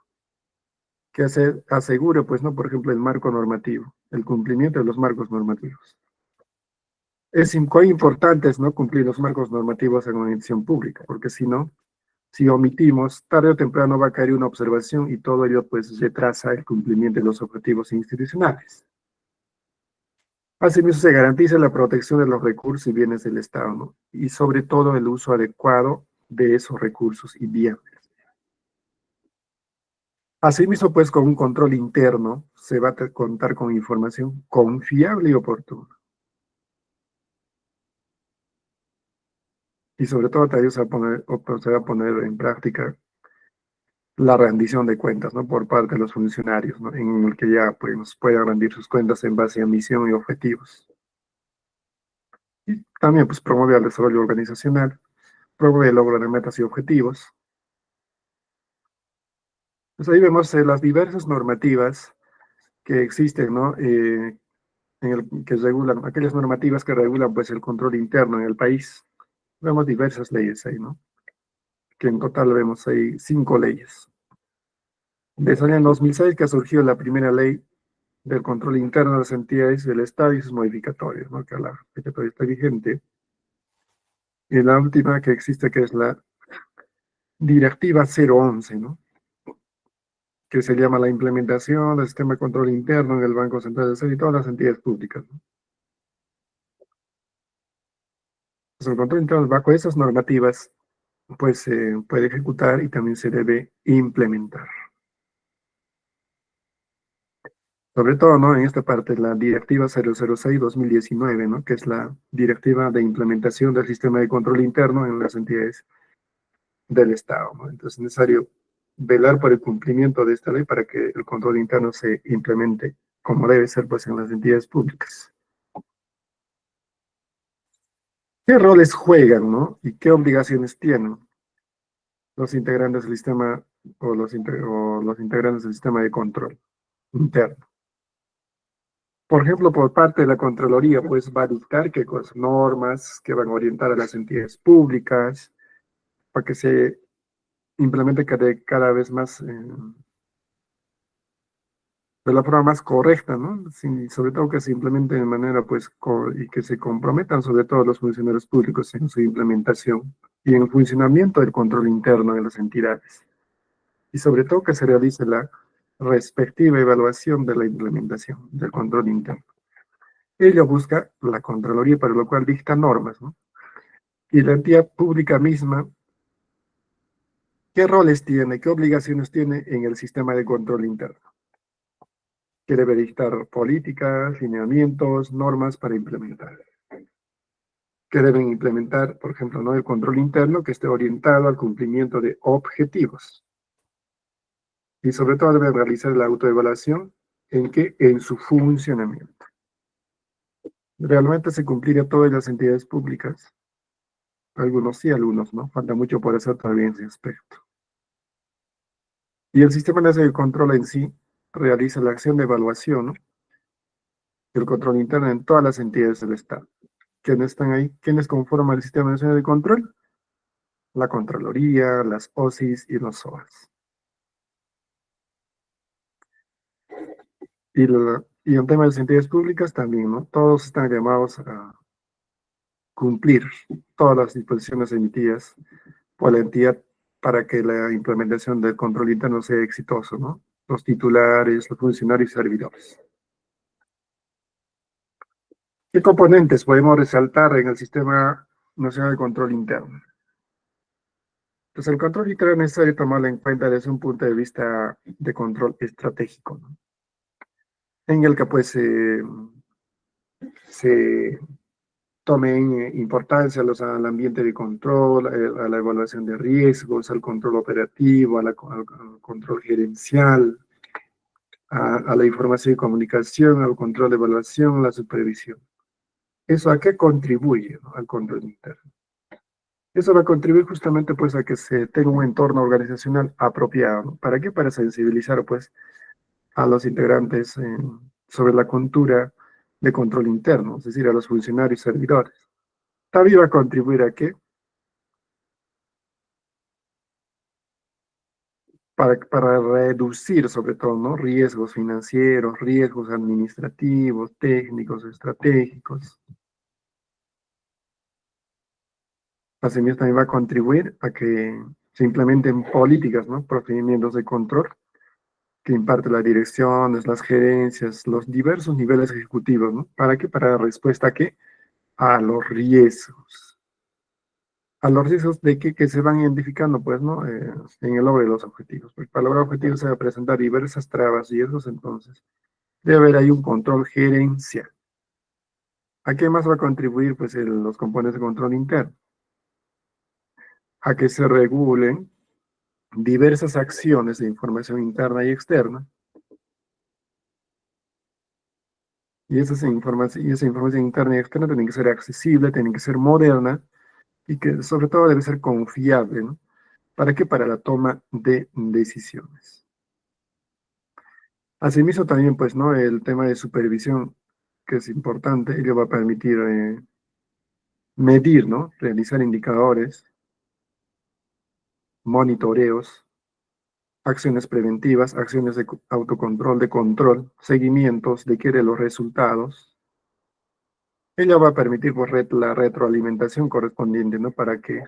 Que asegure, pues, ¿no? Por ejemplo, el marco normativo, el cumplimiento de los marcos normativos. Es importante, ¿no? Cumplir los marcos normativos en una institución pública, porque si no, si omitimos, tarde o temprano va a caer una observación y todo ello, pues, retrasa el cumplimiento de los objetivos institucionales. Asimismo, se garantiza la protección de los recursos y bienes del Estado, ¿no? Y sobre todo el uso adecuado de esos recursos y bienes. Asimismo, pues, con un control interno se va a contar con información confiable y oportuna. Y sobre todo también se va a poner en práctica la rendición de cuentas, ¿no? Por parte de los funcionarios, ¿no? En el que ya pues puedan rendir sus cuentas en base a misión y objetivos. Y también pues promueve el desarrollo organizacional, promueve el logro de metas y objetivos. Pues ahí vemos las diversas normativas que existen, ¿no? Que regulan, aquellas normativas que regulan pues el control interno en el país. Vemos diversas leyes ahí, ¿no? Que en total vemos ahí 5 leyes. Desde el año 2006 que ha surgido la primera ley del control interno de las entidades del Estado y sus modificatorios, ¿no? Que a la fecha todavía está vigente. Y la última que existe, que es la Directiva 011, ¿no? Que se llama la implementación del sistema de control interno en el Banco Central del Estado y todas las entidades públicas, ¿no? Pues el control interno bajo esas normativas, pues se puede ejecutar y también se debe implementar. Sobre todo, ¿no? En esta parte, la Directiva 006-2019, ¿no? Que es la Directiva de Implementación del Sistema de Control Interno en las entidades del Estado, ¿no? Entonces es necesario velar por el cumplimiento de esta ley para que el control interno se implemente como debe ser, pues, en las entidades públicas. ¿Qué roles juegan, no? ¿Y qué obligaciones tienen los integrantes del sistema o los integrantes del sistema de control interno? Por ejemplo, por parte de la Contraloría, pues va a dictar qué cosas, normas que van a orientar a las entidades públicas para que se implemente cada vez más de la forma más correcta, ¿no? Sí, sobre todo que se implemente de manera, pues, y que se comprometan sobre todo los funcionarios públicos en su implementación y en el funcionamiento del control interno de las entidades. Y sobre todo que se realice la respectiva evaluación de la implementación del control interno. Ello busca la Contraloría, para lo cual dicta normas, ¿no? Y la entidad pública misma, ¿qué roles tiene, qué obligaciones tiene en el sistema de control interno? Que debe dictar políticas, lineamientos, normas para implementar. Que deben implementar, por ejemplo, ¿no? El control interno que esté orientado al cumplimiento de objetivos. Y sobre todo deben realizar la autoevaluación en su funcionamiento. ¿Realmente se cumpliría todas las entidades públicas? Algunos sí, algunos no. Falta mucho por hacer todavía en ese aspecto. Y el sistema nacional de control en sí realiza la acción de evaluación, ¿no? El control interno en todas las entidades del Estado. ¿Quiénes están ahí? ¿Quiénes conforman el Sistema Nacional de Control? La Contraloría, las OSIs y los SOAS. Y en tema de las entidades públicas también, ¿no? Todos están llamados a cumplir todas las disposiciones emitidas por la entidad para que la implementación del control interno sea exitoso, ¿no? Los titulares, los funcionarios y servidores. ¿Qué componentes podemos resaltar en el Sistema Nacional de Control Interno? Pues el control interno es necesario tomarlo en cuenta desde un punto de vista de control estratégico, ¿no? En el que pues se tomen importancia al ambiente de control, a la evaluación de riesgos, al control operativo, al control gerencial, a la información y comunicación, al control de evaluación, a la supervisión. ¿Eso a qué contribuye, ¿no? Al control interno? Eso va a contribuir justamente pues a que se tenga un entorno organizacional apropiado, ¿no? ¿Para qué? Para sensibilizar pues a los integrantes sobre la cultura de control interno, es decir, a los funcionarios y servidores. También va a contribuir a qué? Para reducir sobre todo, ¿no? Riesgos financieros, riesgos administrativos, técnicos, estratégicos. Asimismo también va a contribuir a que se implementen políticas, ¿no? Procedimientos de control que imparte las direcciones, las gerencias, los diversos niveles ejecutivos, ¿no? ¿Para qué? Para dar respuesta a qué? A los riesgos. A los riesgos de que se van identificando, pues, ¿no? En el logro de los objetivos. Porque para lograr objetivos se van a presentar diversas trabas y riesgos, entonces debe haber ahí un control gerencial. ¿A qué más va a contribuir, pues, los componentes de control interno? A que se regulen diversas acciones de información interna y externa. Y esa información interna y externa tiene que ser accesible, tiene que ser moderna y que sobre todo debe ser confiable, ¿no? ¿Para qué? Para la toma de decisiones. Asimismo también, pues, ¿no? El tema de supervisión, que es importante, ello va a permitir medir, ¿no? Realizar indicadores, monitoreos, acciones preventivas, acciones de autocontrol, de control, seguimientos de qué de los resultados. Ello va a permitir pues, la retroalimentación correspondiente, ¿no? Para que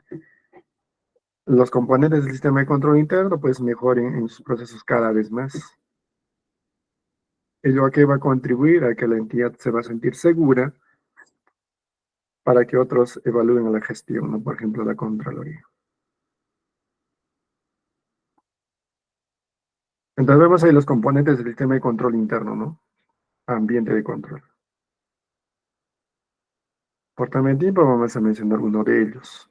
los componentes del sistema de control interno pues mejoren en sus procesos cada vez más. Ello a qué va a contribuir a que la entidad se va a sentir segura para que otros evalúen la gestión, ¿no? Por ejemplo, la Contraloría. Entonces vemos ahí los componentes del sistema de control interno, ¿no? Ambiente de control. Por también tiempo vamos a mencionar uno de ellos.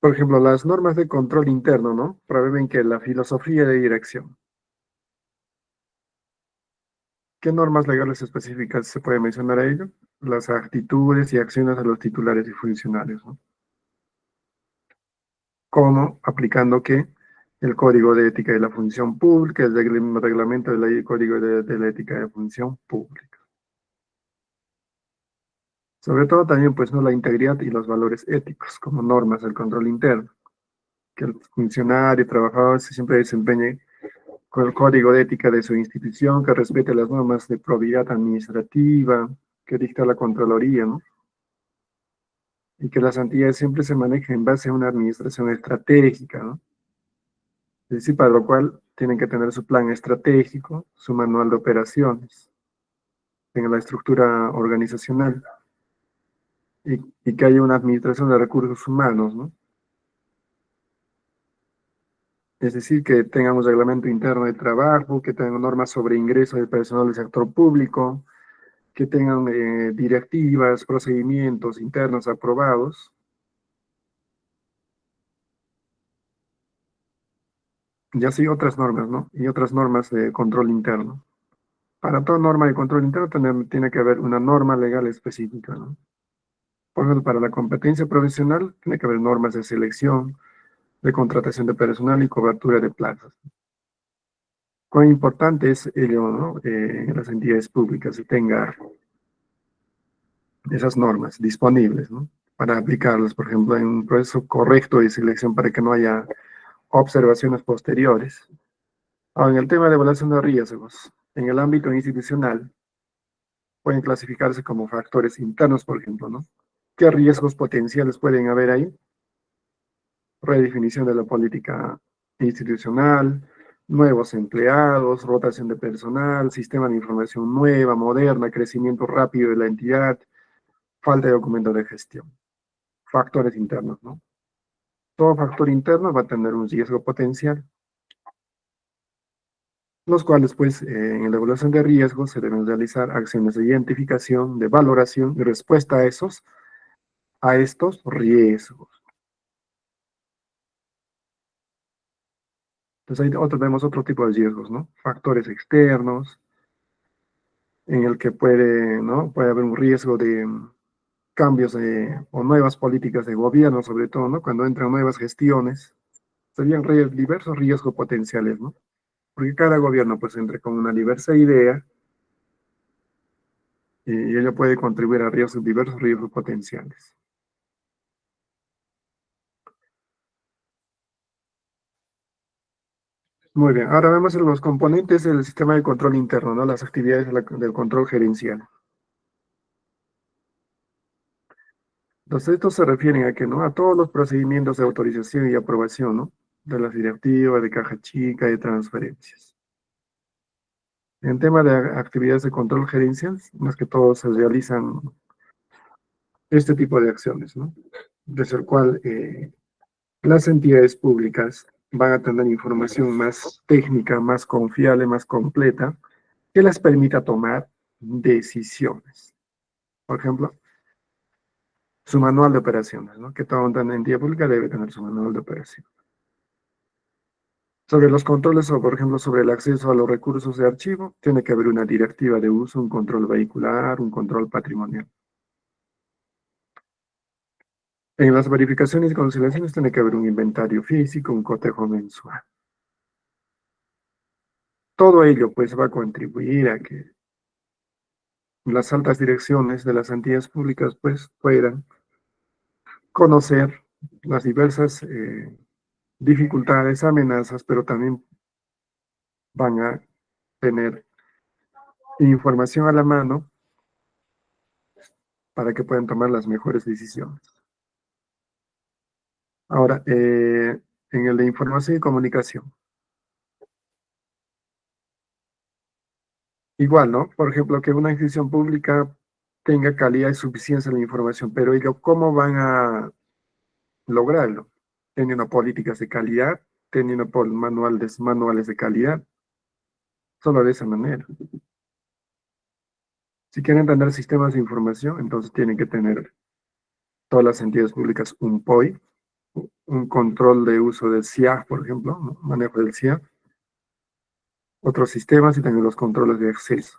Por ejemplo, las normas de control interno, ¿no? Prevén que la filosofía de dirección. ¿Qué normas legales específicas se puede mencionar a ello? Las actitudes y acciones de los titulares y funcionarios, ¿no? ¿Cómo? Aplicando qué? El Código de Ética de la Función Pública, el reglamento de la ley Código de la Ética de la Función Pública. Sobre todo también, pues, ¿no? La integridad y los valores éticos como normas del control interno. Que el funcionario, trabajador se siempre desempeñe con el código de ética de su institución, que respete las normas de probidad administrativa, que dicta la Contraloría, ¿no? Y que las entidades siempre se manejen en base a una administración estratégica, ¿no? Es decir, para lo cual tienen que tener su plan estratégico, su manual de operaciones, en la estructura organizacional, y que haya una administración de recursos humanos, ¿no? Es decir, que tengan un reglamento interno de trabajo, que tengan normas sobre ingreso de personal del sector público, que tengan directivas, procedimientos internos aprobados, y así otras normas, ¿no? Y otras normas de control interno. Para toda norma de control interno tiene que haber una norma legal específica, ¿no? Por ejemplo, para la competencia profesional tiene que haber normas de selección, de contratación de personal y cobertura de plazas. Cuán importante es ello, ¿no? En las entidades públicas se tenga esas normas disponibles, ¿no? Para aplicarlas, por ejemplo, en un proceso correcto de selección para que no haya observaciones posteriores. Ahora, en el tema de evaluación de riesgos, en el ámbito institucional, pueden clasificarse como factores internos, por ejemplo, ¿no? ¿Qué riesgos potenciales pueden haber ahí? Redefinición de la política institucional, nuevos empleados, rotación de personal, sistema de información nueva, moderna, crecimiento rápido de la entidad, falta de documentos de gestión. Factores internos, ¿no? Todo factor interno va a tener un riesgo potencial, los cuales, pues, en la evaluación de riesgos se deben realizar acciones de identificación, de valoración y respuesta a estos riesgos. Entonces, vemos otro tipo de riesgos, ¿no? Factores externos, en el que puede, ¿no? Puede haber un riesgo de cambios o nuevas políticas de gobierno, sobre todo, ¿no? Cuando entran nuevas gestiones, serían diversos riesgos potenciales, ¿no? Porque cada gobierno, pues, entra con una diversa idea y ello puede contribuir a diversos riesgos potenciales. Muy bien, ahora vemos los componentes del sistema de control interno, ¿no? Las actividades del control gerencial. Entonces, estos se refieren a que, ¿no? A todos los procedimientos de autorización y aprobación, ¿no? De las directivas, de caja chica, de transferencias. En tema de actividades de control gerencial, más que todo se realizan este tipo de acciones, ¿no? Desde el cual las entidades públicas van a tener información más técnica, más confiable, más completa, que les permita tomar decisiones. Por ejemplo, su manual de operaciones, ¿no? Que toda entidad pública debe tener su manual de operación. Sobre los controles, o por ejemplo, sobre el acceso a los recursos de archivo, tiene que haber una directiva de uso, un control vehicular, un control patrimonial. En las verificaciones y conciliaciones tiene que haber un inventario físico, un cotejo mensual. Todo ello, pues, va a contribuir a que las altas direcciones de las entidades públicas, pues, puedan conocer las diversas dificultades, amenazas, pero también van a tener información a la mano para que puedan tomar las mejores decisiones. Ahora, en el de información y comunicación. Igual, ¿no? Por ejemplo, que una institución pública tenga calidad y suficiencia en la información, pero ellos, ¿cómo van a lograrlo? Teniendo políticas de calidad, teniendo manuales de calidad, solo de esa manera. Si quieren tener sistemas de información, entonces tienen que tener todas las entidades públicas un POI, un control de uso del CIA, por ejemplo, ¿no? Manejo del CIA, otros sistemas y también los controles de acceso.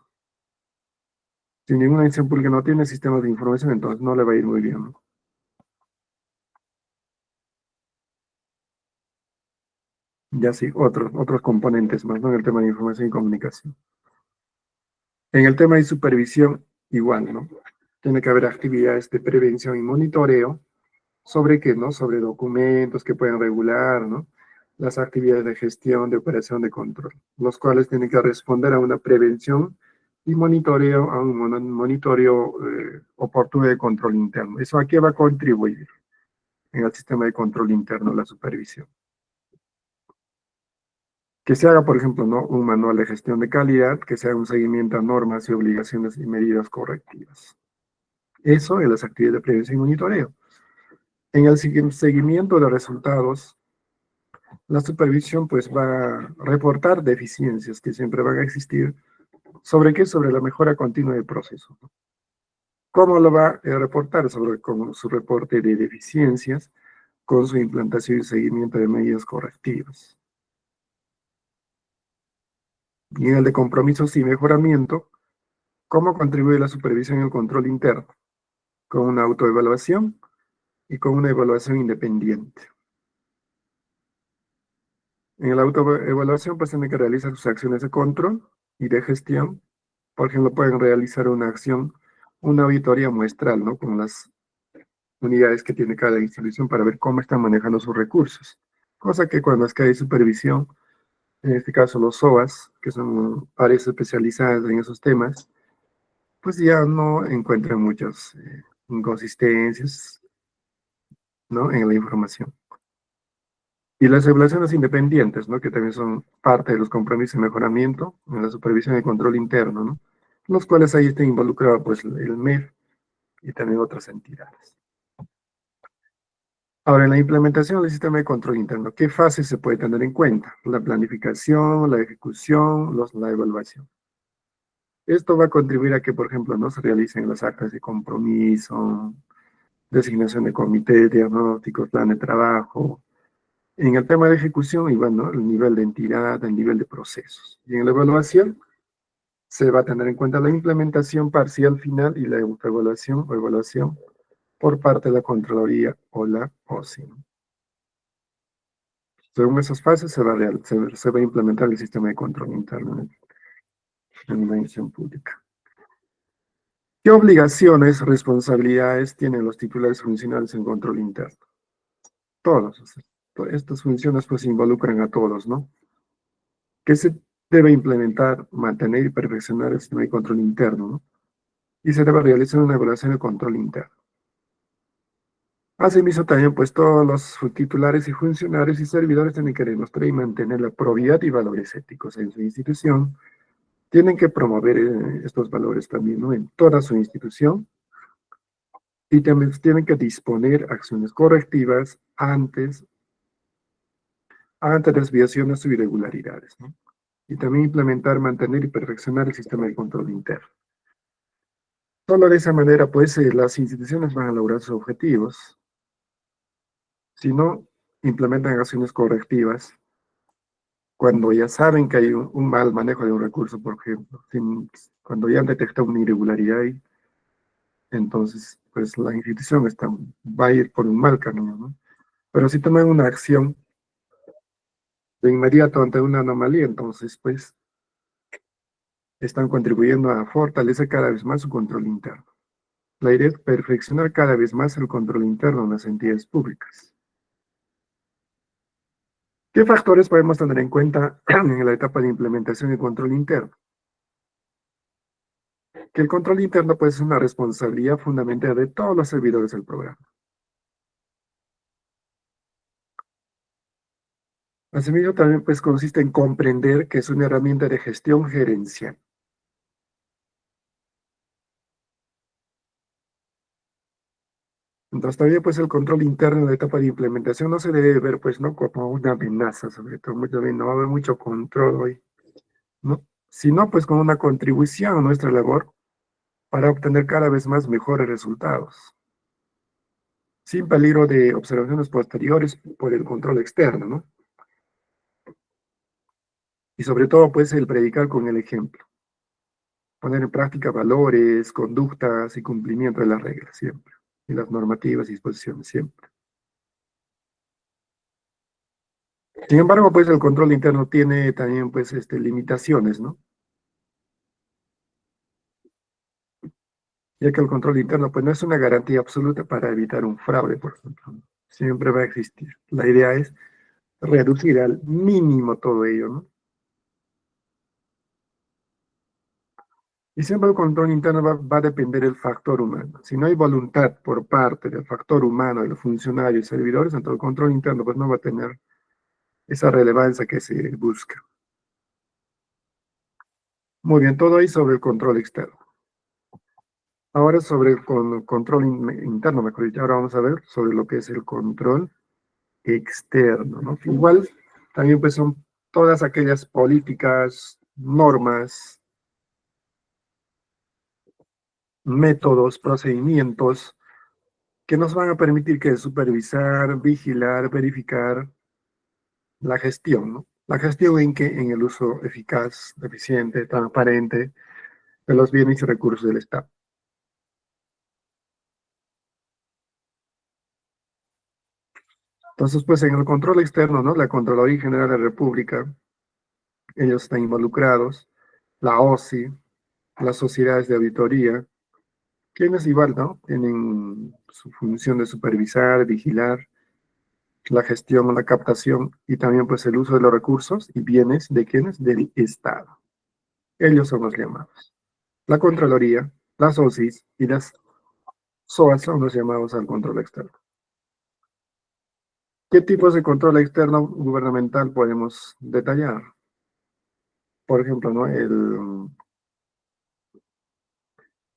Si ninguna institución pública no tiene sistemas de información, entonces no le va a ir muy bien, ¿no? Ya sí, otros componentes más, ¿no? En el tema de información y comunicación. En el tema de supervisión, igual, ¿no? Tiene que haber actividades de prevención y monitoreo sobre qué, ¿no? Sobre documentos que pueden regular, ¿no? Las actividades de gestión, de operación, de control, los cuales tienen que responder a una prevención y monitoreo, a un monitoreo oportuno de control interno. ¿Eso a qué va a contribuir en el sistema de control interno, la supervisión? Que se haga, por ejemplo, ¿no? Un manual de gestión de calidad, que se haga un seguimiento a normas y obligaciones y medidas correctivas. Eso en las actividades de prevención y monitoreo. En el seguimiento de resultados, la supervisión pues va a reportar deficiencias que siempre van a existir. ¿Sobre qué? Sobre la mejora continua del proceso. ¿Cómo lo va a reportar? Con su reporte de deficiencias, con su implantación y seguimiento de medidas correctivas. Y en el de compromisos y mejoramiento, ¿cómo contribuye la supervisión y el control interno? Con una autoevaluación y con una evaluación independiente. En la autoevaluación, pues tienen que realizar sus acciones de control y de gestión. Por ejemplo, pueden realizar una acción, una auditoría muestral, ¿no? Con las unidades que tiene cada institución para ver cómo están manejando sus recursos. Cosa que cuando es que hay supervisión, en este caso los SOAS, que son áreas especializadas en esos temas, pues ya no encuentran muchas inconsistencias, ¿no? En la información. Y las evaluaciones independientes, ¿no? Que también son parte de los compromisos de mejoramiento en la supervisión y control interno, ¿no? Los cuales ahí están involucrados, pues, el MEF y también otras entidades. Ahora, en la implementación del sistema de control interno, ¿qué fases se puede tener en cuenta? La planificación, la ejecución, la evaluación. Esto va a contribuir a que, por ejemplo, no se realicen las actas de compromiso, designación de comité, diagnósticos, plan de trabajo. En el tema de ejecución, igual, ¿no? El nivel de entidad, el nivel de procesos. Y en la evaluación, se va a tener en cuenta la implementación parcial final y la autoevaluación o evaluación por parte de la Contraloría o la OSI. Según esas fases, se va a implementar el sistema de control interno en una institución pública. ¿Qué obligaciones, responsabilidades tienen los titulares funcionales en control interno? Todos. O sea, estas funciones pues involucran a todos, ¿no? ¿Qué se debe implementar, mantener y perfeccionar el sistema de control interno, ¿no? Y se debe realizar una evaluación de control interno. Asimismo, también, pues todos los titulares y funcionarios y servidores tienen que demostrar y mantener la probidad y valores éticos en su institución. Tienen que promover estos valores también, ¿no? En toda su institución. Y también tienen que disponer acciones correctivas ante desviaciones o irregularidades, ¿no? Y también implementar, mantener y perfeccionar el sistema de control interno. Solo de esa manera, pues, las instituciones van a lograr sus objetivos. Si no, implementan acciones correctivas cuando ya saben que hay un mal manejo de un recurso, por ejemplo. Cuando ya han detectado una irregularidad ahí, entonces, pues, la institución va a ir por un mal camino, ¿no? Pero si toman una acción de inmediato ante una anomalía, entonces, pues, están contribuyendo a fortalecer cada vez más su control interno. La idea es perfeccionar cada vez más el control interno en las entidades públicas. ¿Qué factores podemos tener en cuenta en la etapa de implementación y control interno? Que el control interno pues, es una responsabilidad fundamental de todos los servidores del programa. Asimismo, también pues, consiste en comprender que es una herramienta de gestión gerencial. Entonces, también pues, el control interno en la etapa de implementación no se debe ver pues, ¿no? como una amenaza, sobre todo, no va a haber mucho control hoy, ¿no? Sino pues con una contribución a nuestra labor para obtener cada vez más mejores resultados, sin peligro de observaciones posteriores por el control externo, ¿no? Y sobre todo, pues, el predicar con el ejemplo, poner en práctica valores, conductas y cumplimiento de las reglas siempre, y las normativas y disposiciones siempre. Sin embargo, pues, el control interno tiene también, pues, limitaciones, ¿no? Ya que el control interno, pues, no es una garantía absoluta para evitar un fraude, por ejemplo. Siempre va a existir. La idea es reducir al mínimo todo ello, ¿no? Y siempre el control interno va a depender del factor humano. Si no hay voluntad por parte del factor humano, de los funcionarios y servidores, entonces el control interno pues no va a tener esa relevancia que se busca. Muy bien, todo ahí sobre el control externo. Ahora sobre el control interno, mejor dicho, ahora vamos a ver sobre lo que es el control externo, ¿no? Igual también pues son todas aquellas políticas, normas, métodos, procedimientos que nos van a permitir que supervisar, vigilar, verificar la gestión, ¿no? La gestión en el uso eficaz, eficiente, transparente de los bienes y recursos del Estado. Entonces, pues en el control externo, ¿no? La Contraloría General de la República, ellos están involucrados, la OSI, las sociedades de auditoría, quienes igual, ¿no? Tienen su función de supervisar, vigilar la gestión, la captación y también pues el uso de los recursos y bienes de quienes, del Estado. Ellos son los llamados. La Contraloría, las OSIs y las SOAS son los llamados al control externo. ¿Qué tipos de control externo gubernamental podemos detallar? Por ejemplo, ¿no?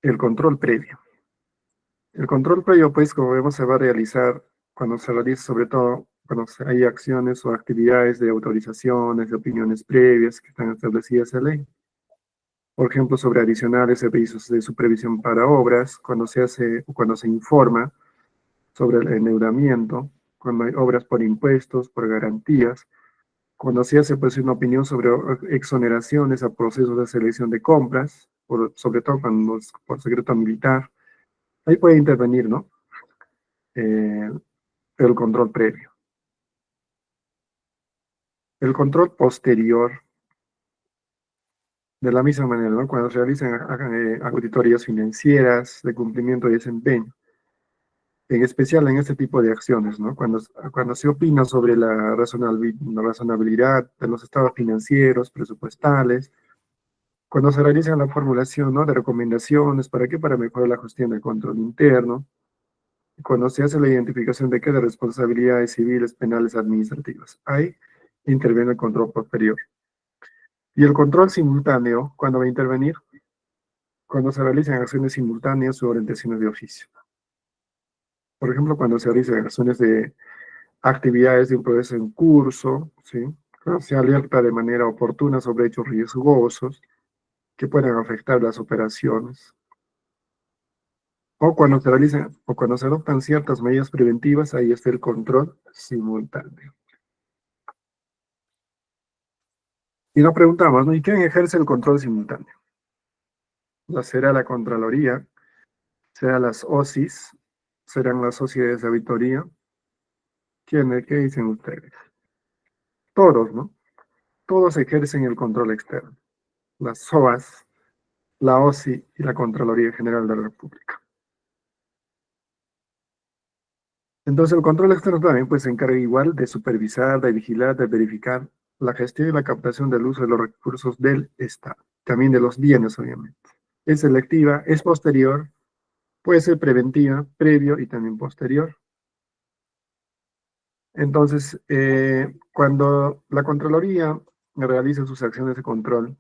El control previo. El control previo, pues, como vemos, se va a realizar cuando se realiza, sobre todo, cuando hay acciones o actividades de autorizaciones, de opiniones previas que están establecidas en la ley. Por ejemplo, sobre adicionales servicios de supervisión para obras, cuando se hace o cuando se informa sobre el endeudamiento, cuando hay obras por impuestos, por garantías, cuando se hace pues una opinión sobre exoneraciones a procesos de selección de compras, sobre todo cuando por secreto militar, ahí puede intervenir, ¿no? El control previo. El control posterior, de la misma manera, ¿no? Cuando se realizan auditorías financieras de cumplimiento y desempeño, en especial en este tipo de acciones, ¿no? Cuando se opina sobre la razonabilidad de los estados financieros, presupuestales, cuando se realiza la formulación, ¿no? de recomendaciones, ¿para qué? Para mejorar la gestión del control interno, cuando se hace la identificación de qué de responsabilidades civiles, penales, administrativas. Ahí interviene el control posterior. Y el control simultáneo, ¿cuándo va a intervenir? Cuando se realizan acciones simultáneas o orientaciones de oficio. Por ejemplo, cuando se realizan acciones de actividades de un proceso en curso, ¿sí? Se alerta de manera oportuna sobre hechos riesgosos que puedan afectar las operaciones. O cuando se realizan, o cuando se adoptan ciertas medidas preventivas, ahí está el control simultáneo. Y nos preguntamos, ¿no? ¿Y quién ejerce el control simultáneo? ¿Será la Contraloría? ¿Será las OSIs? ¿Serán las sociedades de auditoría? ¿Qué dicen ustedes? Todos, ¿no? Todos ejercen el control externo. Las SOAS, la OSI y la Contraloría General de la República. Entonces el control externo también pues, se encarga igual de supervisar, de vigilar, de verificar la gestión y la captación del uso de los recursos del Estado, también de los bienes, obviamente. Es selectiva, es posterior, puede ser preventiva, previo y también posterior. Entonces, cuando la Contraloría realiza sus acciones de control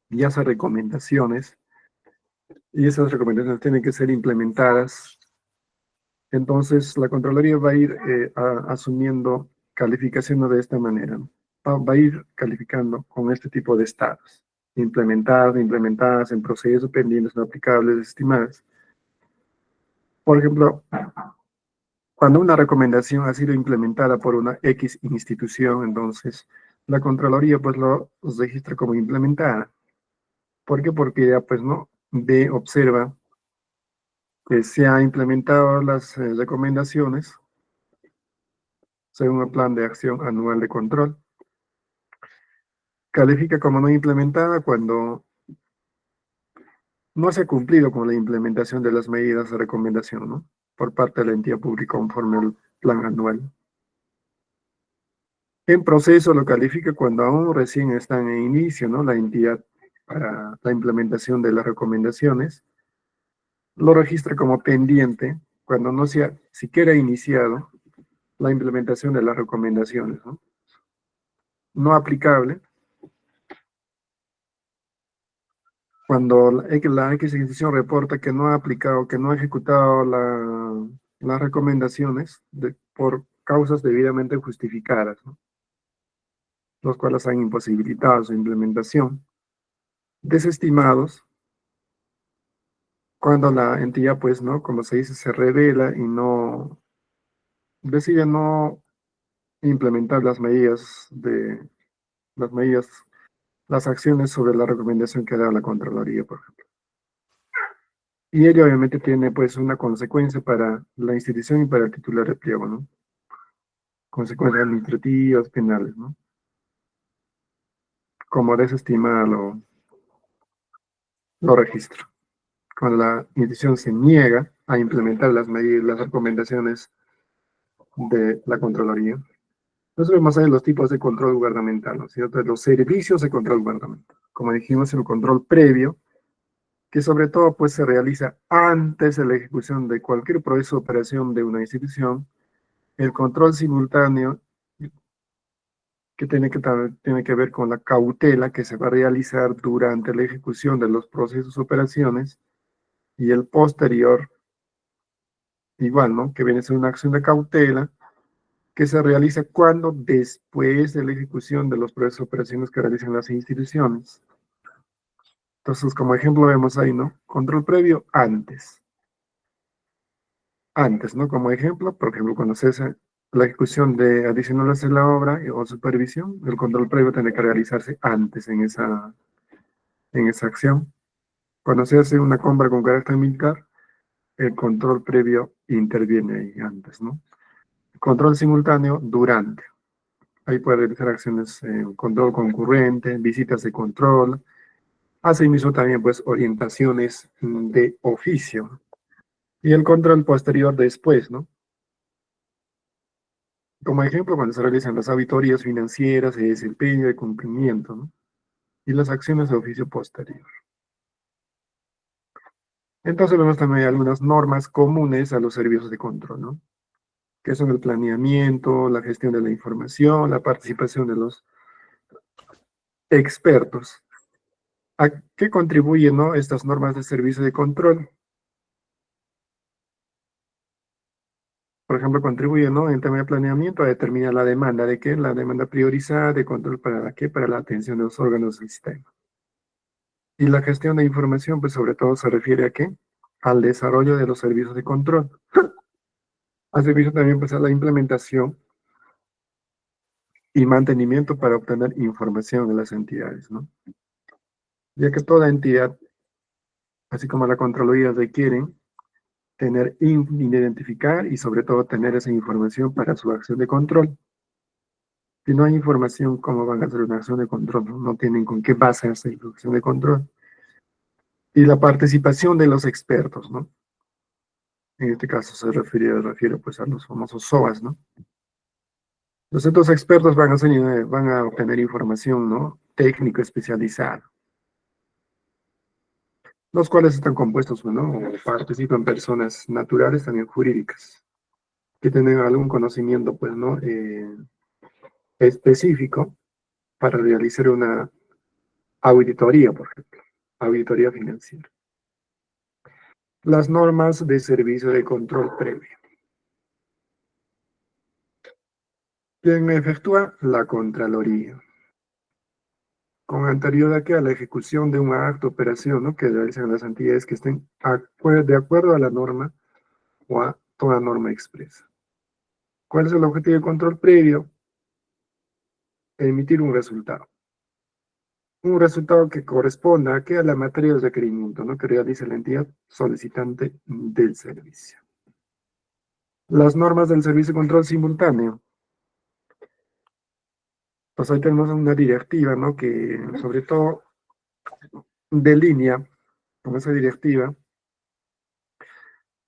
y hace recomendaciones, y esas recomendaciones tienen que ser implementadas, entonces la Contraloría va a ir asumiendo calificaciones de esta manera, ¿no? Va a ir calificando con este tipo de estados, implementadas en procesos, pendientes, no aplicables, estimadas. Por ejemplo, cuando una recomendación ha sido implementada por una X institución, entonces la Contraloría pues lo registra como implementada. ¿Por qué? Porque ya pues no observa que se han implementado las recomendaciones según el plan de acción anual de control. Califica como no implementada cuando no se ha cumplido con la implementación de las medidas de recomendación, ¿no? Por parte de la entidad pública conforme al plan anual. En proceso lo califica cuando aún recién están en inicio, ¿no? La entidad para la implementación de las recomendaciones. Lo registra como pendiente cuando no se ha siquiera iniciado la implementación de las recomendaciones, ¿no? No aplicable cuando la X institución reporta que no ha aplicado, que no ha ejecutado las recomendaciones por causas debidamente justificadas, ¿no? Los cuales han imposibilitado su implementación. Desestimados cuando la entidad, pues, ¿no? Como se dice, se revela y no decide no implementar las acciones sobre la recomendación que da la Contraloría, por ejemplo. Y ello obviamente tiene pues una consecuencia para la institución y para el titular de pliego, ¿no? Consecuencias administrativas, penales, ¿no? Como desestima lo registra. Cuando la institución se niega a implementar las medidas, las recomendaciones de la Contraloría. Entonces vemos ahí los tipos de control gubernamental, ¿no es cierto? Los servicios de control gubernamental. Como dijimos, el control previo, que sobre todo pues se realiza antes de la ejecución de cualquier proceso de operación de una institución. El control simultáneo, que tiene que ver con la cautela que se va a realizar durante la ejecución de los procesos de operaciones, y el posterior, igual, ¿no? Que viene a ser una acción de cautela, que se realiza cuando después de la ejecución de los procesos de operaciones que realizan las instituciones. Entonces, como ejemplo vemos ahí, ¿no? Control previo antes. Antes, ¿no? Como ejemplo, por ejemplo, cuando se hace la ejecución de adicionales de la obra o supervisión, el control previo tiene que realizarse antes en esa acción. Cuando se hace una compra con carácter militar, el control previo interviene ahí antes, ¿no? Control simultáneo durante. Ahí puede realizar acciones, control concurrente, visitas de control, asimismo también pues orientaciones de oficio. Y el control posterior después, ¿no? Como ejemplo, cuando se realizan las auditorías financieras, de desempeño, de cumplimiento, ¿no? Y las acciones de oficio posterior. Entonces vemos también algunas normas comunes a los servicios de control, ¿no? Que son el planeamiento, la gestión de la información, la participación de los expertos. ¿A qué contribuyen, no, estas normas de servicio de control? Por ejemplo, contribuyen, ¿no? En tema de planeamiento a determinar la demanda. ¿De qué? La demanda priorizada de control para qué? Para la atención de los órganos del sistema. Y la gestión de información, pues sobre todo se refiere a qué? al desarrollo de los servicios de control. Al servicio también pues a la implementación y mantenimiento para obtener información de las entidades, ¿no? Ya que toda entidad, así como la Contraloría, requieren tener, identificar y sobre todo tener esa información para su acción de control. Si no hay información, ¿cómo van a hacer una acción de control? No tienen con qué base hacer la acción de control. Y la participación de los expertos, ¿no? En este caso se refiere pues a los famosos SOAS, ¿no? Los estos expertos van a obtener información, ¿no? Técnico especializada, los cuales están compuestos, ¿no? O participan personas naturales, también jurídicas, que tienen algún conocimiento, pues, ¿no? Específico para realizar una auditoría, por ejemplo, auditoría financiera. Las normas de servicio de control previo. ¿Quién efectúa? La Contraloría. Con anterioridad a la ejecución de un acto, operación, ¿no? Que realizan las entidades que estén de acuerdo a la norma o a toda norma expresa. ¿Cuál es el objetivo de control previo? Emitir un resultado. Un resultado que corresponda a la materia de requerimiento, ¿no? Que realice la entidad solicitante del servicio. Las normas del servicio de control simultáneo. Pues ahí tenemos una directiva, ¿no? Que sobre todo delinea con esa directiva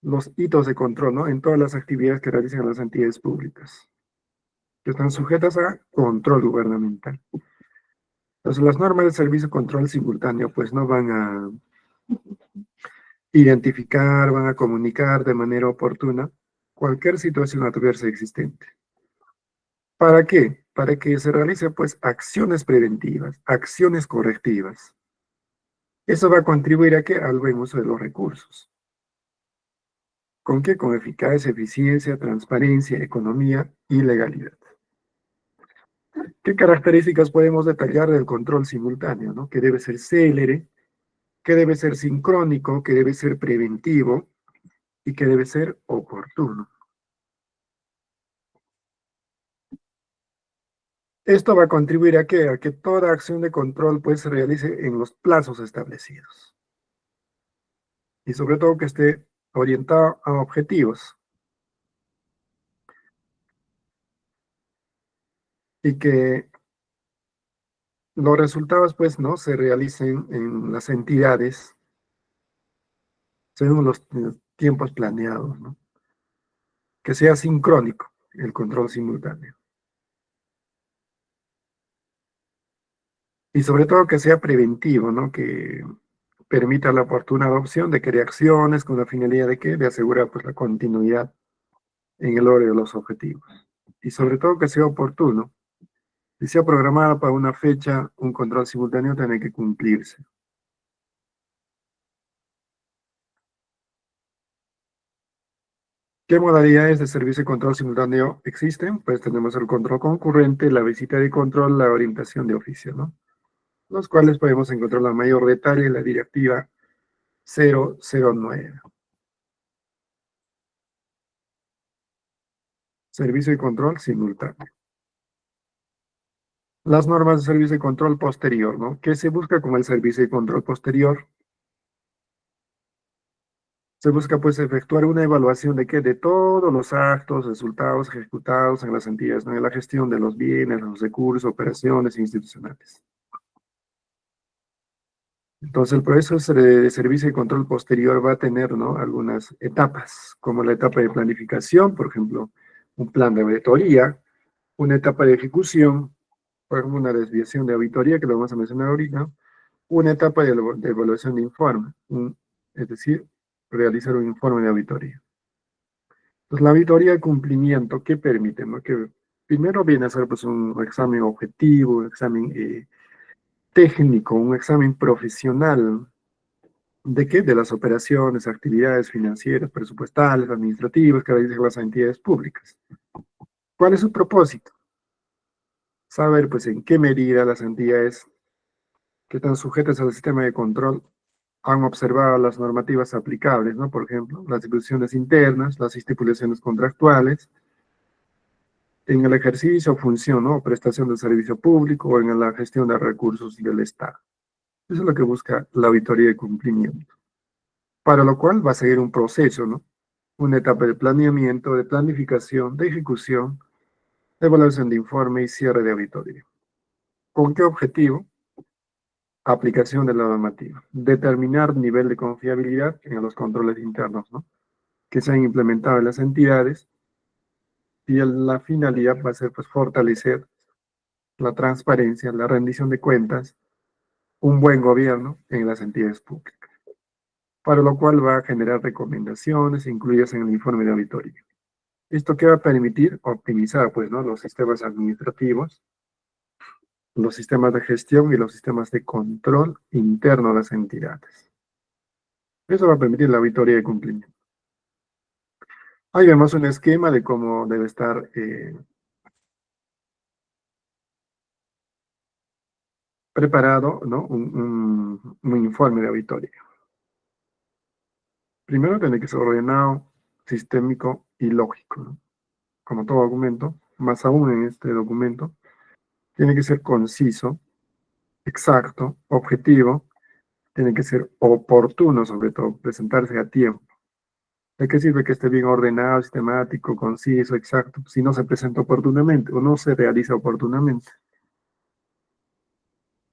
los hitos de control, ¿no? En todas las actividades que realizan las entidades públicas, que están sujetas a control gubernamental. Entonces, las normas de servicio de control simultáneo, pues no van a identificar, van a comunicar de manera oportuna cualquier situación adversa existente. ¿Para qué? Para que se realicen, pues, acciones preventivas, acciones correctivas. Eso va a contribuir a que al buen uso de los recursos. ¿Con qué? Con eficacia, eficiencia, transparencia, economía y legalidad. ¿Qué características podemos detallar del control simultáneo, ¿no? Que debe ser célere, que debe ser sincrónico, que debe ser preventivo y que debe ser oportuno. Esto va a contribuir a que toda acción de control pues, se realice en los plazos establecidos. Y sobre todo que esté orientado a objetivos. Y que los resultados pues no se realicen en las entidades según los tiempos planeados, ¿no? Que sea sincrónico el control simultáneo. Y sobre todo que sea preventivo, ¿no? Que permita la oportuna adopción de reacciones con la finalidad de que de asegurar pues la continuidad en el logro de los objetivos. Y sobre todo que sea oportuno. Si sea programado para una fecha, un control simultáneo tiene que cumplirse. ¿Qué modalidades de servicio de control simultáneo existen? Pues tenemos el control concurrente, la visita de control, la orientación de oficio, ¿no? Los cuales podemos encontrar la mayor detalle en la directiva 009. Servicio de control simultáneo. Las normas de servicio de control posterior, ¿no? ¿Qué se busca con el servicio de control posterior? Se busca pues efectuar una evaluación de qué, de todos los actos, resultados ejecutados en las entidades, ¿no? En la gestión de los bienes, los recursos, operaciones institucionales. Entonces el proceso de servicio de control posterior va a tener, ¿no? Algunas etapas, como la etapa de planificación, por ejemplo, un plan de auditoría, una etapa de ejecución, por ejemplo, una desviación de auditoría, que lo vamos a mencionar ahorita, una etapa de evaluación de informe, es decir, realizar un informe de auditoría. Pues la auditoría de cumplimiento, ¿qué permite? ¿No? Que primero viene a ser pues, un examen objetivo, un examen técnico, un examen profesional. ¿De qué? De las operaciones, actividades financieras, presupuestales, administrativas que realizan las entidades públicas. ¿Cuál es su propósito? Saber pues en qué medida las entidades que están sujetas al sistema de control han observado las normativas aplicables, ¿no? Por ejemplo, las disposiciones internas, las estipulaciones contractuales, en el ejercicio, función, ¿no? Prestación del servicio público o en la gestión de recursos del Estado. Eso es lo que busca la auditoría de cumplimiento. Para lo cual va a seguir un proceso, ¿no? Una etapa de planeamiento, de planificación, de ejecución, de evaluación de informe y cierre de auditoría. ¿Con qué objetivo? Aplicación de la normativa. Determinar nivel de confiabilidad en los controles internos, ¿no? Que se han implementado en las entidades, y la finalidad va a ser pues fortalecer la transparencia, la rendición de cuentas, un buen gobierno en las entidades públicas, para lo cual va a generar recomendaciones incluidas en el informe de auditoría. ¿Esto qué va a permitir? Optimizar, pues, ¿no? Los sistemas administrativos, los sistemas de gestión y los sistemas de control interno de las entidades. Eso va a permitir la auditoría de cumplimiento. Ahí vemos un esquema de cómo debe estar preparado, ¿no? Un informe de auditoría. Primero tiene que ser ordenado, sistémico y lógico, ¿no? Como todo documento, más aún en este documento, tiene que ser conciso, exacto, objetivo, tiene que ser oportuno, sobre todo, presentarse a tiempo. ¿De qué sirve que esté bien ordenado, sistemático, conciso, exacto, si no se presenta oportunamente o no se realiza oportunamente?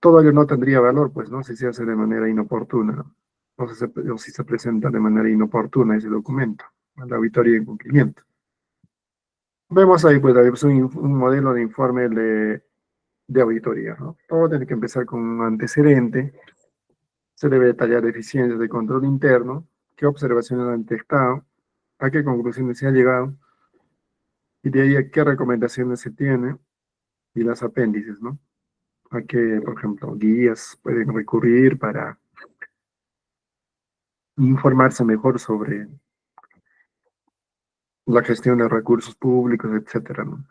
Todo ello no tendría valor, pues, ¿no? Si se hace de manera inoportuna, ¿no? O si se presenta de manera inoportuna ese documento, la auditoría de cumplimiento. Vemos ahí, pues, un modelo de informe de auditoría, ¿no? Todo tiene que empezar con un antecedente, se debe detallar deficiencias de control interno, qué observaciones han detectado, a qué conclusiones se ha llegado, y de ahí a qué recomendaciones se tiene, y las apéndices, ¿no? A qué, por ejemplo, guías pueden recurrir para informarse mejor sobre la gestión de recursos públicos, etcétera, ¿no?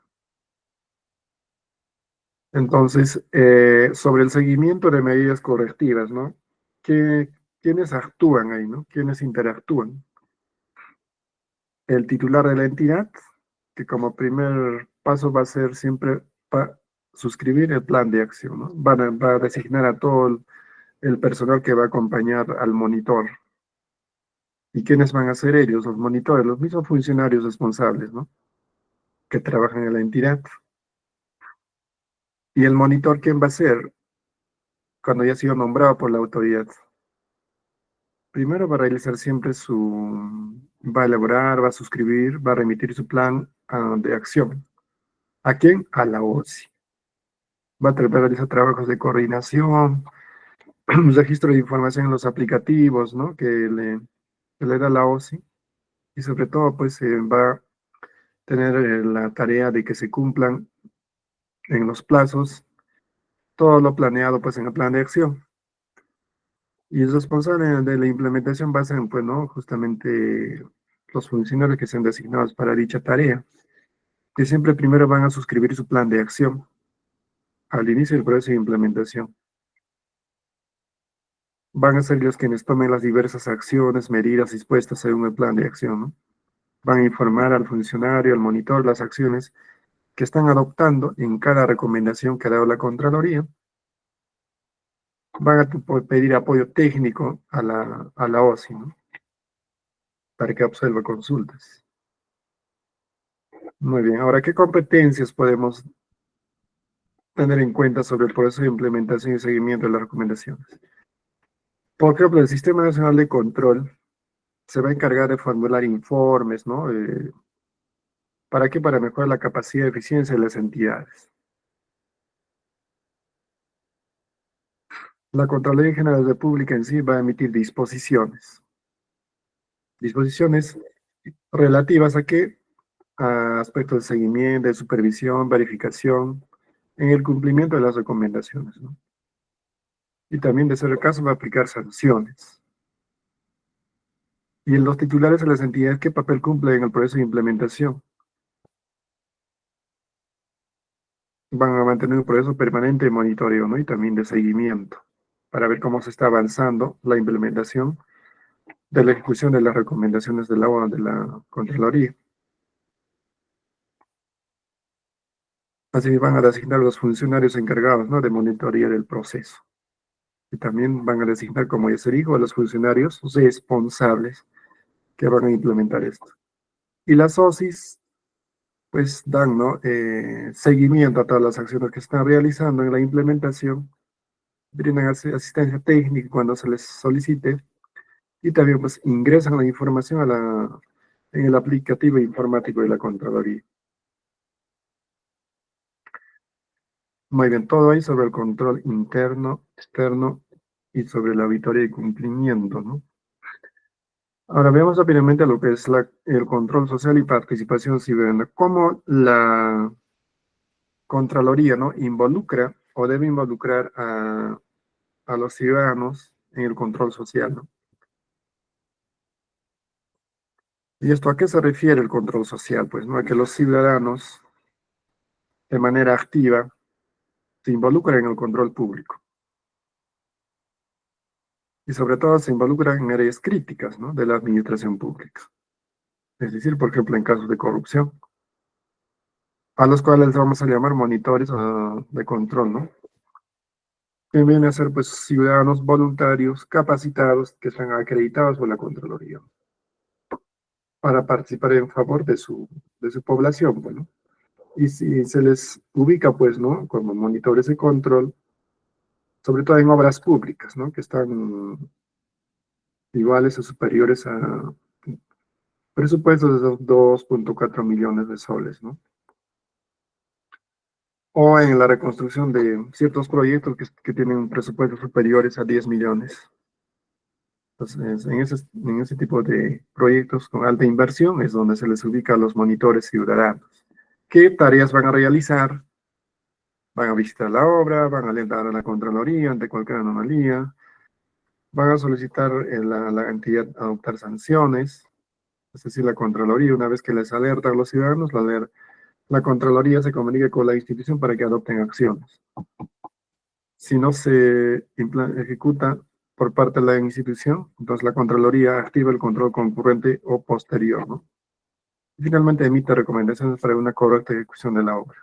Entonces, sobre el seguimiento de medidas correctivas, ¿no? ¿Quiénes actúan ahí, ¿no? ¿Quiénes interactúan? El titular de la entidad, que como primer paso va a ser siempre suscribir el plan de acción, ¿no? Va a designar a todo el personal que va a acompañar al monitor. ¿Y quiénes van a ser ellos? Los monitores, los mismos funcionarios responsables, ¿no? Que trabajan en la entidad. ¿Y el monitor quién va a ser? Cuando ya ha sido nombrado por la autoridad. Primero va a realizar siempre va a elaborar, va a suscribir, va a remitir su plan de acción. ¿A quién? A la OSI. Va a realizar trabajos de coordinación, registro de información en los aplicativos, ¿no? Que le da la OSI. Y sobre todo, pues, va a tener la tarea de que se cumplan en los plazos todo lo planeado, pues, en el plan de acción. Y el responsable de la implementación va a ser, pues, ¿no? Justamente los funcionarios que sean designados para dicha tarea, que siempre primero van a suscribir su plan de acción al inicio del proceso de implementación. Van a ser los quienes tomen las diversas acciones, medidas dispuestas según el plan de acción, ¿no? Van a informar al funcionario, al monitor, las acciones que están adoptando en cada recomendación que ha dado la Contraloría. Van a pedir apoyo técnico a la OSI, ¿no? Para que observe consultas. Muy bien, ahora, ¿qué competencias podemos tener en cuenta sobre el proceso de implementación y seguimiento de las recomendaciones? Por ejemplo, el Sistema Nacional de Control se va a encargar de formular informes, ¿no? ¿Para qué? Para mejorar la capacidad y eficiencia de las entidades. La Contraloría General de la República en sí va a emitir disposiciones. Disposiciones relativas a qué? A aspectos de seguimiento, de supervisión, verificación, en el cumplimiento de las recomendaciones, ¿no? Y también, de ser el caso, va a aplicar sanciones. Y en los titulares de las entidades, ¿qué papel cumplen en el proceso de implementación? Van a mantener un proceso permanente de monitoreo, ¿no? Y también de seguimiento, para ver cómo se está avanzando la implementación de la ejecución de las recomendaciones de la Contraloría. Así van a designar los funcionarios encargados, ¿no?, de monitorear el proceso. Y también van a designar, como ya se dijo, a los funcionarios responsables que van a implementar esto. Y las OSIs, pues, dan, ¿no?, seguimiento a todas las acciones que están realizando en la implementación, brindan asistencia técnica cuando se les solicite, y también, pues, ingresan la información en el aplicativo informático de la Contraloría. Muy bien, todo ahí sobre el control interno, externo y sobre la auditoría y cumplimiento, ¿no? Ahora veamos rápidamente lo que es el control social y participación ciudadana. ¿Cómo la Contraloría, ¿no?, involucra o debe involucrar a los ciudadanos en el control social, ¿no? ¿Y esto a qué se refiere el control social? Pues, ¿no?, a que los ciudadanos de manera activa se involucran en el control público. Y sobre todo se involucran en áreas críticas, ¿no?, de la administración pública. Es decir, por ejemplo, en casos de corrupción, a los cuales vamos a llamar monitores de control, ¿no? Que vienen a ser, pues, ciudadanos voluntarios capacitados que están acreditados por la Contraloría para participar en favor de su población, bueno. Y si se les ubica, pues, ¿no?, como monitores de control, sobre todo en obras públicas, ¿no?, que están iguales o superiores a presupuestos de 2.4 millones de soles, ¿no? O en la reconstrucción de ciertos proyectos que tienen presupuestos superiores a 10 millones. Entonces, en ese tipo de proyectos con alta inversión es donde se les ubica a los monitores ciudadanos. ¿Qué tareas van a realizar? Van a visitar la obra, van a alentar a la Contraloría ante cualquier anomalía, van a solicitar la entidad a adoptar sanciones, es decir, la Contraloría, una vez que les alerta a los ciudadanos, la Contraloría se comunica con la institución para que adopten acciones. Si no se ejecuta por parte de la institución, entonces la Contraloría activa el control concurrente o posterior, ¿no? Y finalmente emite recomendaciones para una correcta ejecución de la obra.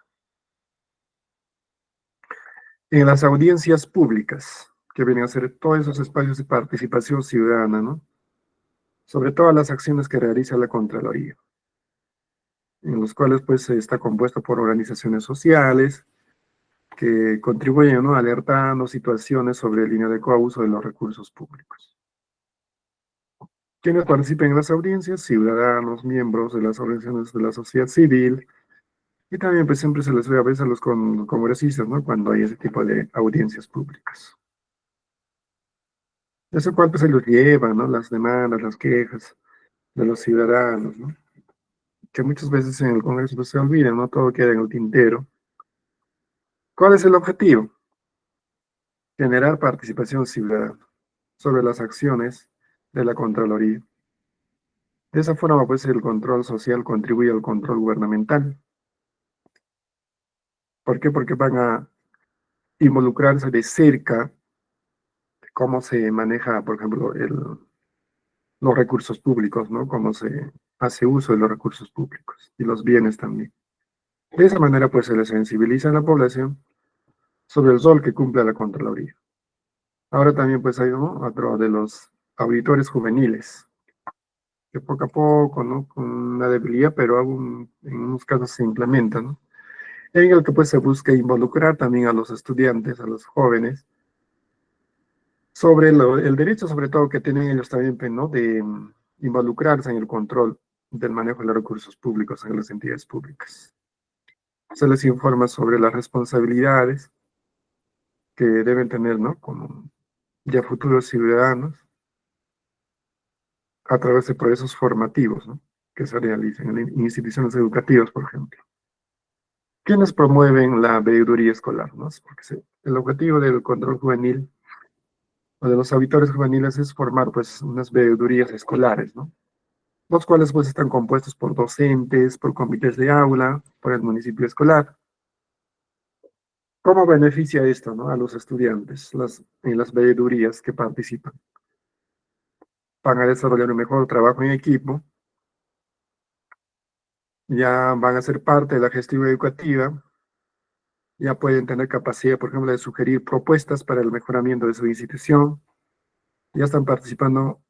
En las audiencias públicas, que vienen a ser todos esos espacios de participación ciudadana, ¿no?, sobre todas las acciones que realiza la Contraloría, en los cuales, pues, está compuesto por organizaciones sociales que contribuyen, ¿no?, alertando situaciones sobre el inadecuado uso de los recursos públicos. ¿Quiénes participan en las audiencias? Ciudadanos, miembros de las organizaciones de la sociedad civil, y también, pues, siempre se les ve a veces a los congresistas, ¿no?, cuando hay ese tipo de audiencias públicas. Eso cual, pues, se los lleva, ¿no?, las demandas, las quejas de los ciudadanos, ¿no?, que muchas veces en el Congreso, pues, se olvidan, ¿no?, todo queda en el tintero. ¿Cuál es el objetivo? Generar participación ciudadana sobre las acciones de la Contraloría. De esa forma, pues, el control social contribuye al control gubernamental. ¿Por qué? Porque van a involucrarse de cerca de cómo se maneja, por ejemplo, los recursos públicos, ¿no? Cómo se hace uso de los recursos públicos y los bienes también. De esa manera, pues, se les sensibiliza a la población sobre el rol que cumple la Contraloría. Ahora también, pues, hay, ¿no?, otro de los auditores juveniles, que poco a poco, ¿no?, con una debilidad, pero aún en unos casos se implementa, ¿no?, en el que, pues, se busca involucrar también a los estudiantes, a los jóvenes, sobre el derecho, sobre todo, que tienen ellos también, pues, ¿no?, de involucrarse en el control del manejo de los recursos públicos en las entidades públicas. Se les informa sobre las responsabilidades que deben tener, ¿no?, como ya futuros ciudadanos, a través de procesos formativos, ¿no?, que se realizan en instituciones educativas, por ejemplo. ¿Quiénes promueven la veeduría escolar, no? Porque el objetivo del control juvenil o de los auditores juveniles es formar, pues, unas veedurías escolares, ¿no?, los cuales, pues, están compuestos por docentes, por comités de aula, por el municipio escolar. ¿Cómo beneficia esto, ¿no? A los estudiantes en las veedurías que participan? Van a desarrollar un mejor trabajo en equipo, ya van a ser parte de la gestión educativa, ya pueden tener capacidad, por ejemplo, de sugerir propuestas para el mejoramiento de su institución, ya están participando,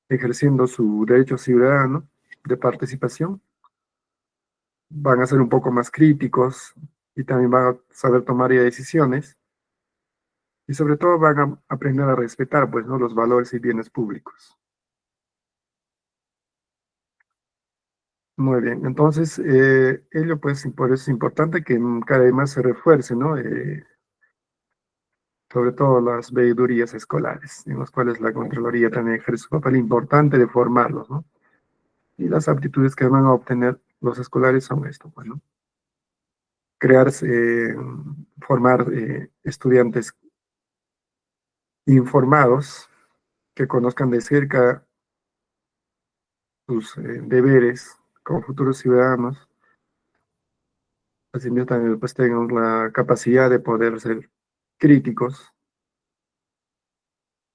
ejerciendo su derecho ciudadano de participación, van a ser un poco más críticos y también van a saber tomar ya decisiones y sobre todo van a aprender a respetar, pues, ¿no? Los valores y bienes públicos. Muy bien, entonces, ello, pues, por eso es importante que cada vez más se refuerce, ¿no? Sobre todo las veedurías escolares, en las cuales la Contraloría también ejerce un papel importante de formarlos, ¿no? Y las aptitudes que van a obtener los escolares son esto, bueno, crearse, formar estudiantes informados que conozcan de cerca sus deberes como futuros ciudadanos, así mismo también pues tengan la capacidad de poder ser críticos,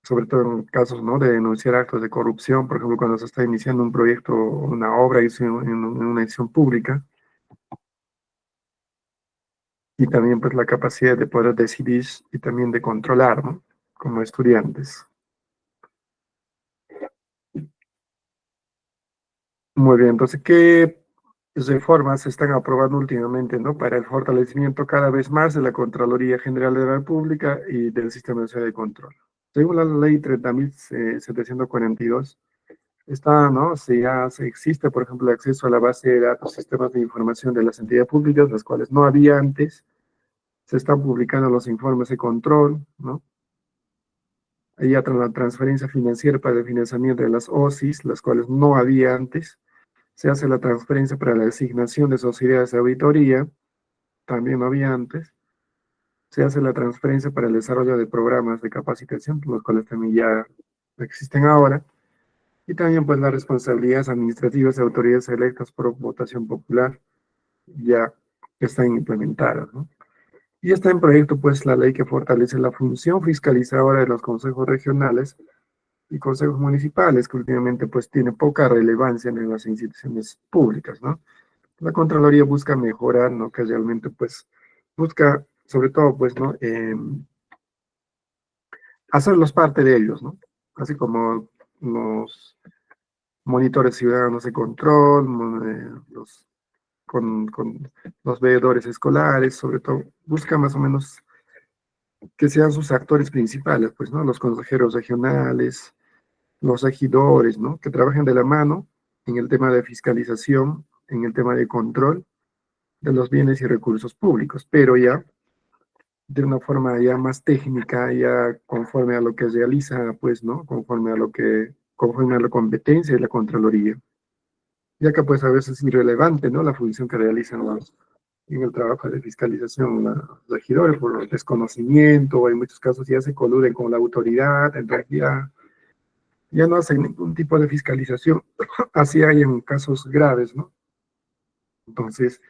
sobre todo en casos, ¿no? De denunciar actos de corrupción, por ejemplo, cuando se está iniciando un proyecto, una obra en una acción pública, y también pues la capacidad de poder decidir y también de controlar, ¿no? Como estudiantes. Muy bien, entonces, ¿qué reformas se están aprobando últimamente, ¿no? Para el fortalecimiento cada vez más de la Contraloría General de la República y del Sistema Nacional de Control? Según la ley 30.742, está, ¿no? Si ya se existe, por ejemplo, el acceso a la base de datos, sistemas de información de las entidades públicas, las cuales no había antes, se están publicando los informes de control, ¿no? Ahí ya la transferencia financiera para el financiamiento de las OSIs, las cuales no había antes. Se hace la transferencia para la designación de sociedades de auditoría, también no había antes. Se hace la transferencia para el desarrollo de programas de capacitación, los cuales también ya existen ahora. Y también pues las responsabilidades administrativas de autoridades electas por votación popular ya están implementadas, ¿no? Y está en proyecto pues la ley que fortalece la función fiscalizadora de los consejos regionales y consejos municipales, que últimamente pues tiene poca relevancia en las instituciones públicas, ¿no? La Contraloría busca mejorar, ¿no? Que realmente pues busca, sobre todo pues, ¿no? Hacerlos parte de ellos, ¿no? Así como los monitores ciudadanos de control, con los veedores escolares, sobre todo, busca más o menos que sean sus actores principales, pues, ¿no? Los consejeros regionales, los regidores, ¿no? Que trabajen de la mano en el tema de fiscalización, en el tema de control de los bienes y recursos públicos, pero ya de una forma ya más técnica, ya conforme a lo que realiza, pues, ¿no? Conforme a la competencia de la Contraloría. Ya que pues a veces es irrelevante, ¿no? La función que realizan en el trabajo de fiscalización los regidores por desconocimiento, en muchos casos ya se coluden con la autoridad, entonces ya no hacen ningún tipo de fiscalización, así hay en casos graves, ¿no? Entonces,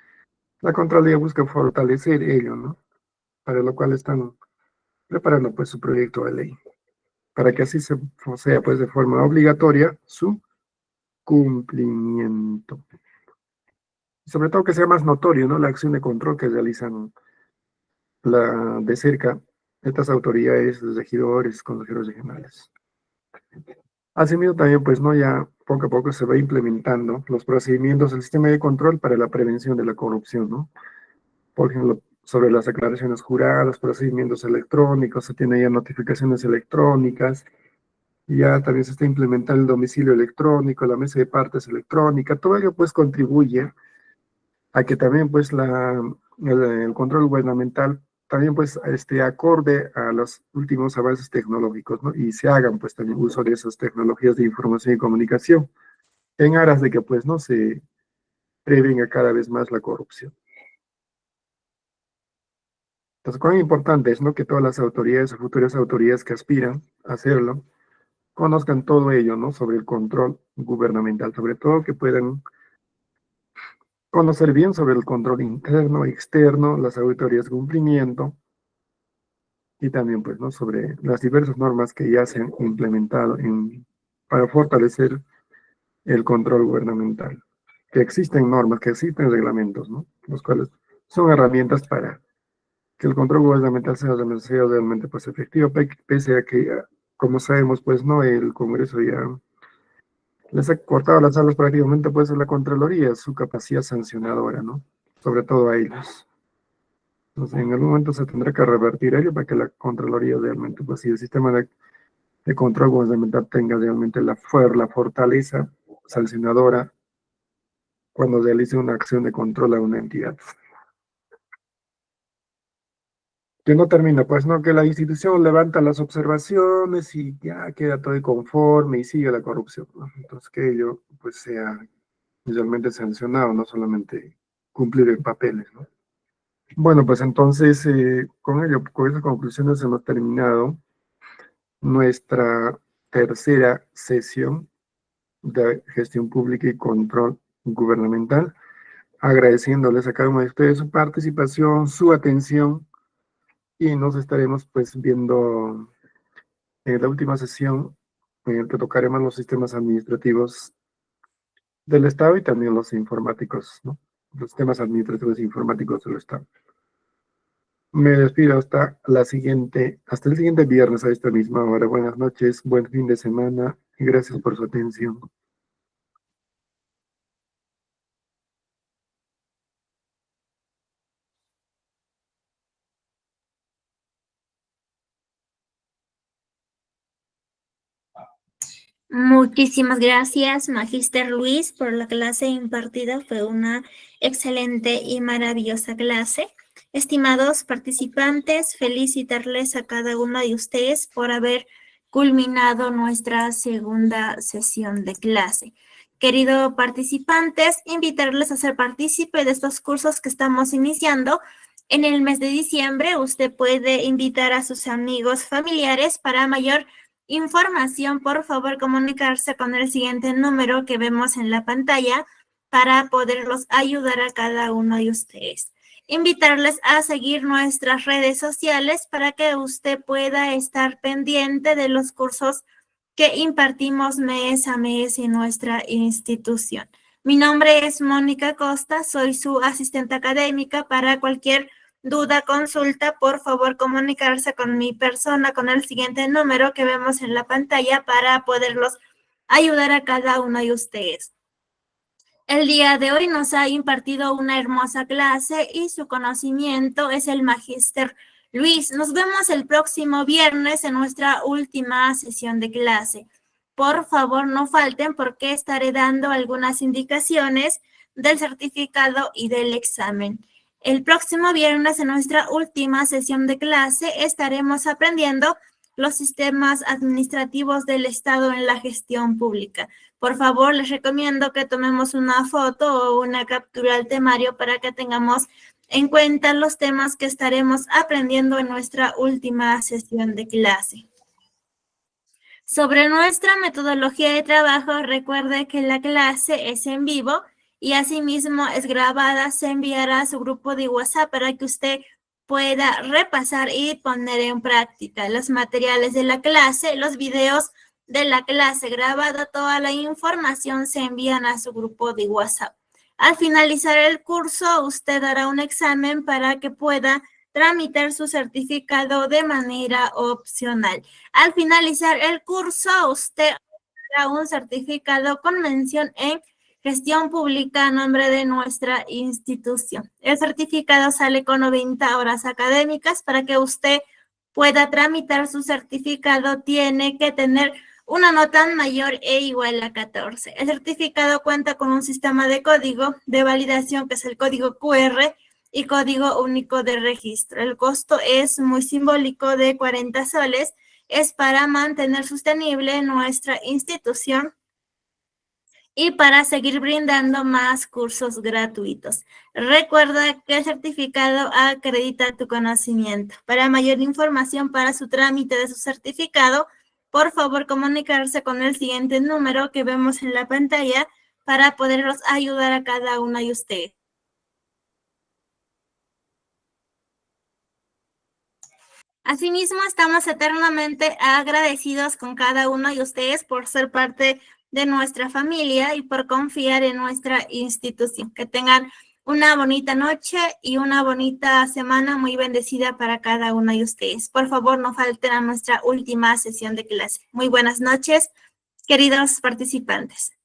la Contraloría busca fortalecer ello, ¿no? Para lo cual están preparando pues su proyecto de ley, para que así sea pues de forma obligatoria su cumplimiento. Y sobre todo que sea más notorio, ¿no? La acción de control que realizan de cerca estas autoridades, los regidores, consejeros regionales. Asimismo, también, pues, ¿no? Ya poco a poco se va implementando los procedimientos del sistema de control para la prevención de la corrupción, ¿no? Por ejemplo, sobre las declaraciones juradas, procedimientos electrónicos, se tiene ya notificaciones electrónicas, y ya también se está implementando el domicilio electrónico, la mesa de partes electrónica, todo ello pues contribuye a que también pues el control gubernamental también pues esté acorde a los últimos avances tecnológicos, ¿no? Y se hagan pues también uso de esas tecnologías de información y comunicación en aras de que pues no se prevenga cada vez más la corrupción. Entonces, cuán importante es, ¿no? Que todas las autoridades o futuras autoridades que aspiran a hacerlo conozcan todo ello, ¿no? Sobre el control gubernamental, sobre todo que puedan conocer bien sobre el control interno, externo, las auditorías de cumplimiento y también, pues, ¿no?, sobre las diversas normas que ya se han implementado para fortalecer el control gubernamental. Que existen normas, que existen reglamentos, ¿no?, los cuales son herramientas para que el control gubernamental sea realmente, pues, efectivo, pese a que, como sabemos, pues, ¿no?, el Congreso ya les ha cortado las alas prácticamente, pues, a la Contraloría, su capacidad sancionadora, ¿no?, sobre todo a ellos. Entonces, en algún momento se tendrá que revertir ello para que la Contraloría realmente, pues, si el sistema de control gubernamental tenga realmente la fortaleza sancionadora cuando realice una acción de control a una entidad. Que no termina, pues, ¿no?, que la institución levanta las observaciones y ya queda todo conforme y sigue la corrupción, ¿no? Entonces, que ello, pues, sea realmente sancionado, no solamente cumplir en papeles, ¿no? Bueno, pues entonces, con ello, con esas conclusiones hemos terminado nuestra tercera sesión de gestión pública y control gubernamental, agradeciéndoles a cada uno de ustedes su participación, su atención, y nos estaremos, pues, viendo en la última sesión en la que tocaremos los sistemas administrativos del Estado y también los informáticos, ¿no?, los sistemas administrativos e informáticos del Estado. Me despido hasta el siguiente viernes a esta misma hora. Buenas noches, buen fin de semana y gracias por su atención. Muchísimas gracias, Magíster Luis, por la clase impartida. Fue una excelente y maravillosa clase. Estimados participantes, felicitarles a cada uno de ustedes por haber culminado nuestra segunda sesión de clase. Queridos participantes, invitarles a ser partícipe de estos cursos que estamos iniciando. En el mes de diciembre, usted puede invitar a sus amigos, familiares para mayor información. Por favor, comunicarse con el siguiente número que vemos en la pantalla para poderlos ayudar a cada uno de ustedes. Invitarles a seguir nuestras redes sociales para que usted pueda estar pendiente de los cursos que impartimos mes a mes en nuestra institución. Mi nombre es Mónica Costa, soy su asistente académica. Para cualquier duda, consulta, por favor comunicarse con mi persona con el siguiente número que vemos en la pantalla para poderlos ayudar a cada uno de ustedes. El día de hoy nos ha impartido una hermosa clase y su conocimiento es el Magíster Luis. Nos vemos el próximo viernes en nuestra última sesión de clase. Por favor, no falten porque estaré dando algunas indicaciones del certificado y del examen. El próximo viernes, en nuestra última sesión de clase, estaremos aprendiendo los sistemas administrativos del Estado en la gestión pública. Por favor, les recomiendo que tomemos una foto o una captura al temario para que tengamos en cuenta los temas que estaremos aprendiendo en nuestra última sesión de clase. Sobre nuestra metodología de trabajo, recuerde que la clase es en vivo y asimismo es grabada. Se enviará a su grupo de WhatsApp para que usted pueda repasar y poner en práctica los materiales de la clase, los videos de la clase grabada. Toda la información se envían a su grupo de WhatsApp. Al finalizar el curso, usted hará un examen para que pueda tramitar su certificado de manera opcional. Al finalizar el curso, usted hará un certificado con mención en gestión pública a nombre de nuestra institución. El certificado sale con 90 horas académicas. Para que usted pueda tramitar su certificado, tiene que tener una nota mayor e igual a 14. El certificado cuenta con un sistema de código de validación que es el código QR y código único de registro. El costo es muy simbólico, de 40 soles. Es para mantener sostenible nuestra institución y para seguir brindando más cursos gratuitos. Recuerda que el certificado acredita tu conocimiento. Para mayor información para su trámite de su certificado, por favor comunicarse con el siguiente número que vemos en la pantalla para poderlos ayudar a cada uno de ustedes. Asimismo, estamos eternamente agradecidos con cada uno de ustedes por ser parte de nuestra familia y por confiar en nuestra institución. Que tengan una bonita noche y una bonita semana muy bendecida para cada uno de ustedes. Por favor, no falten a nuestra última sesión de clase. Muy buenas noches, queridos participantes.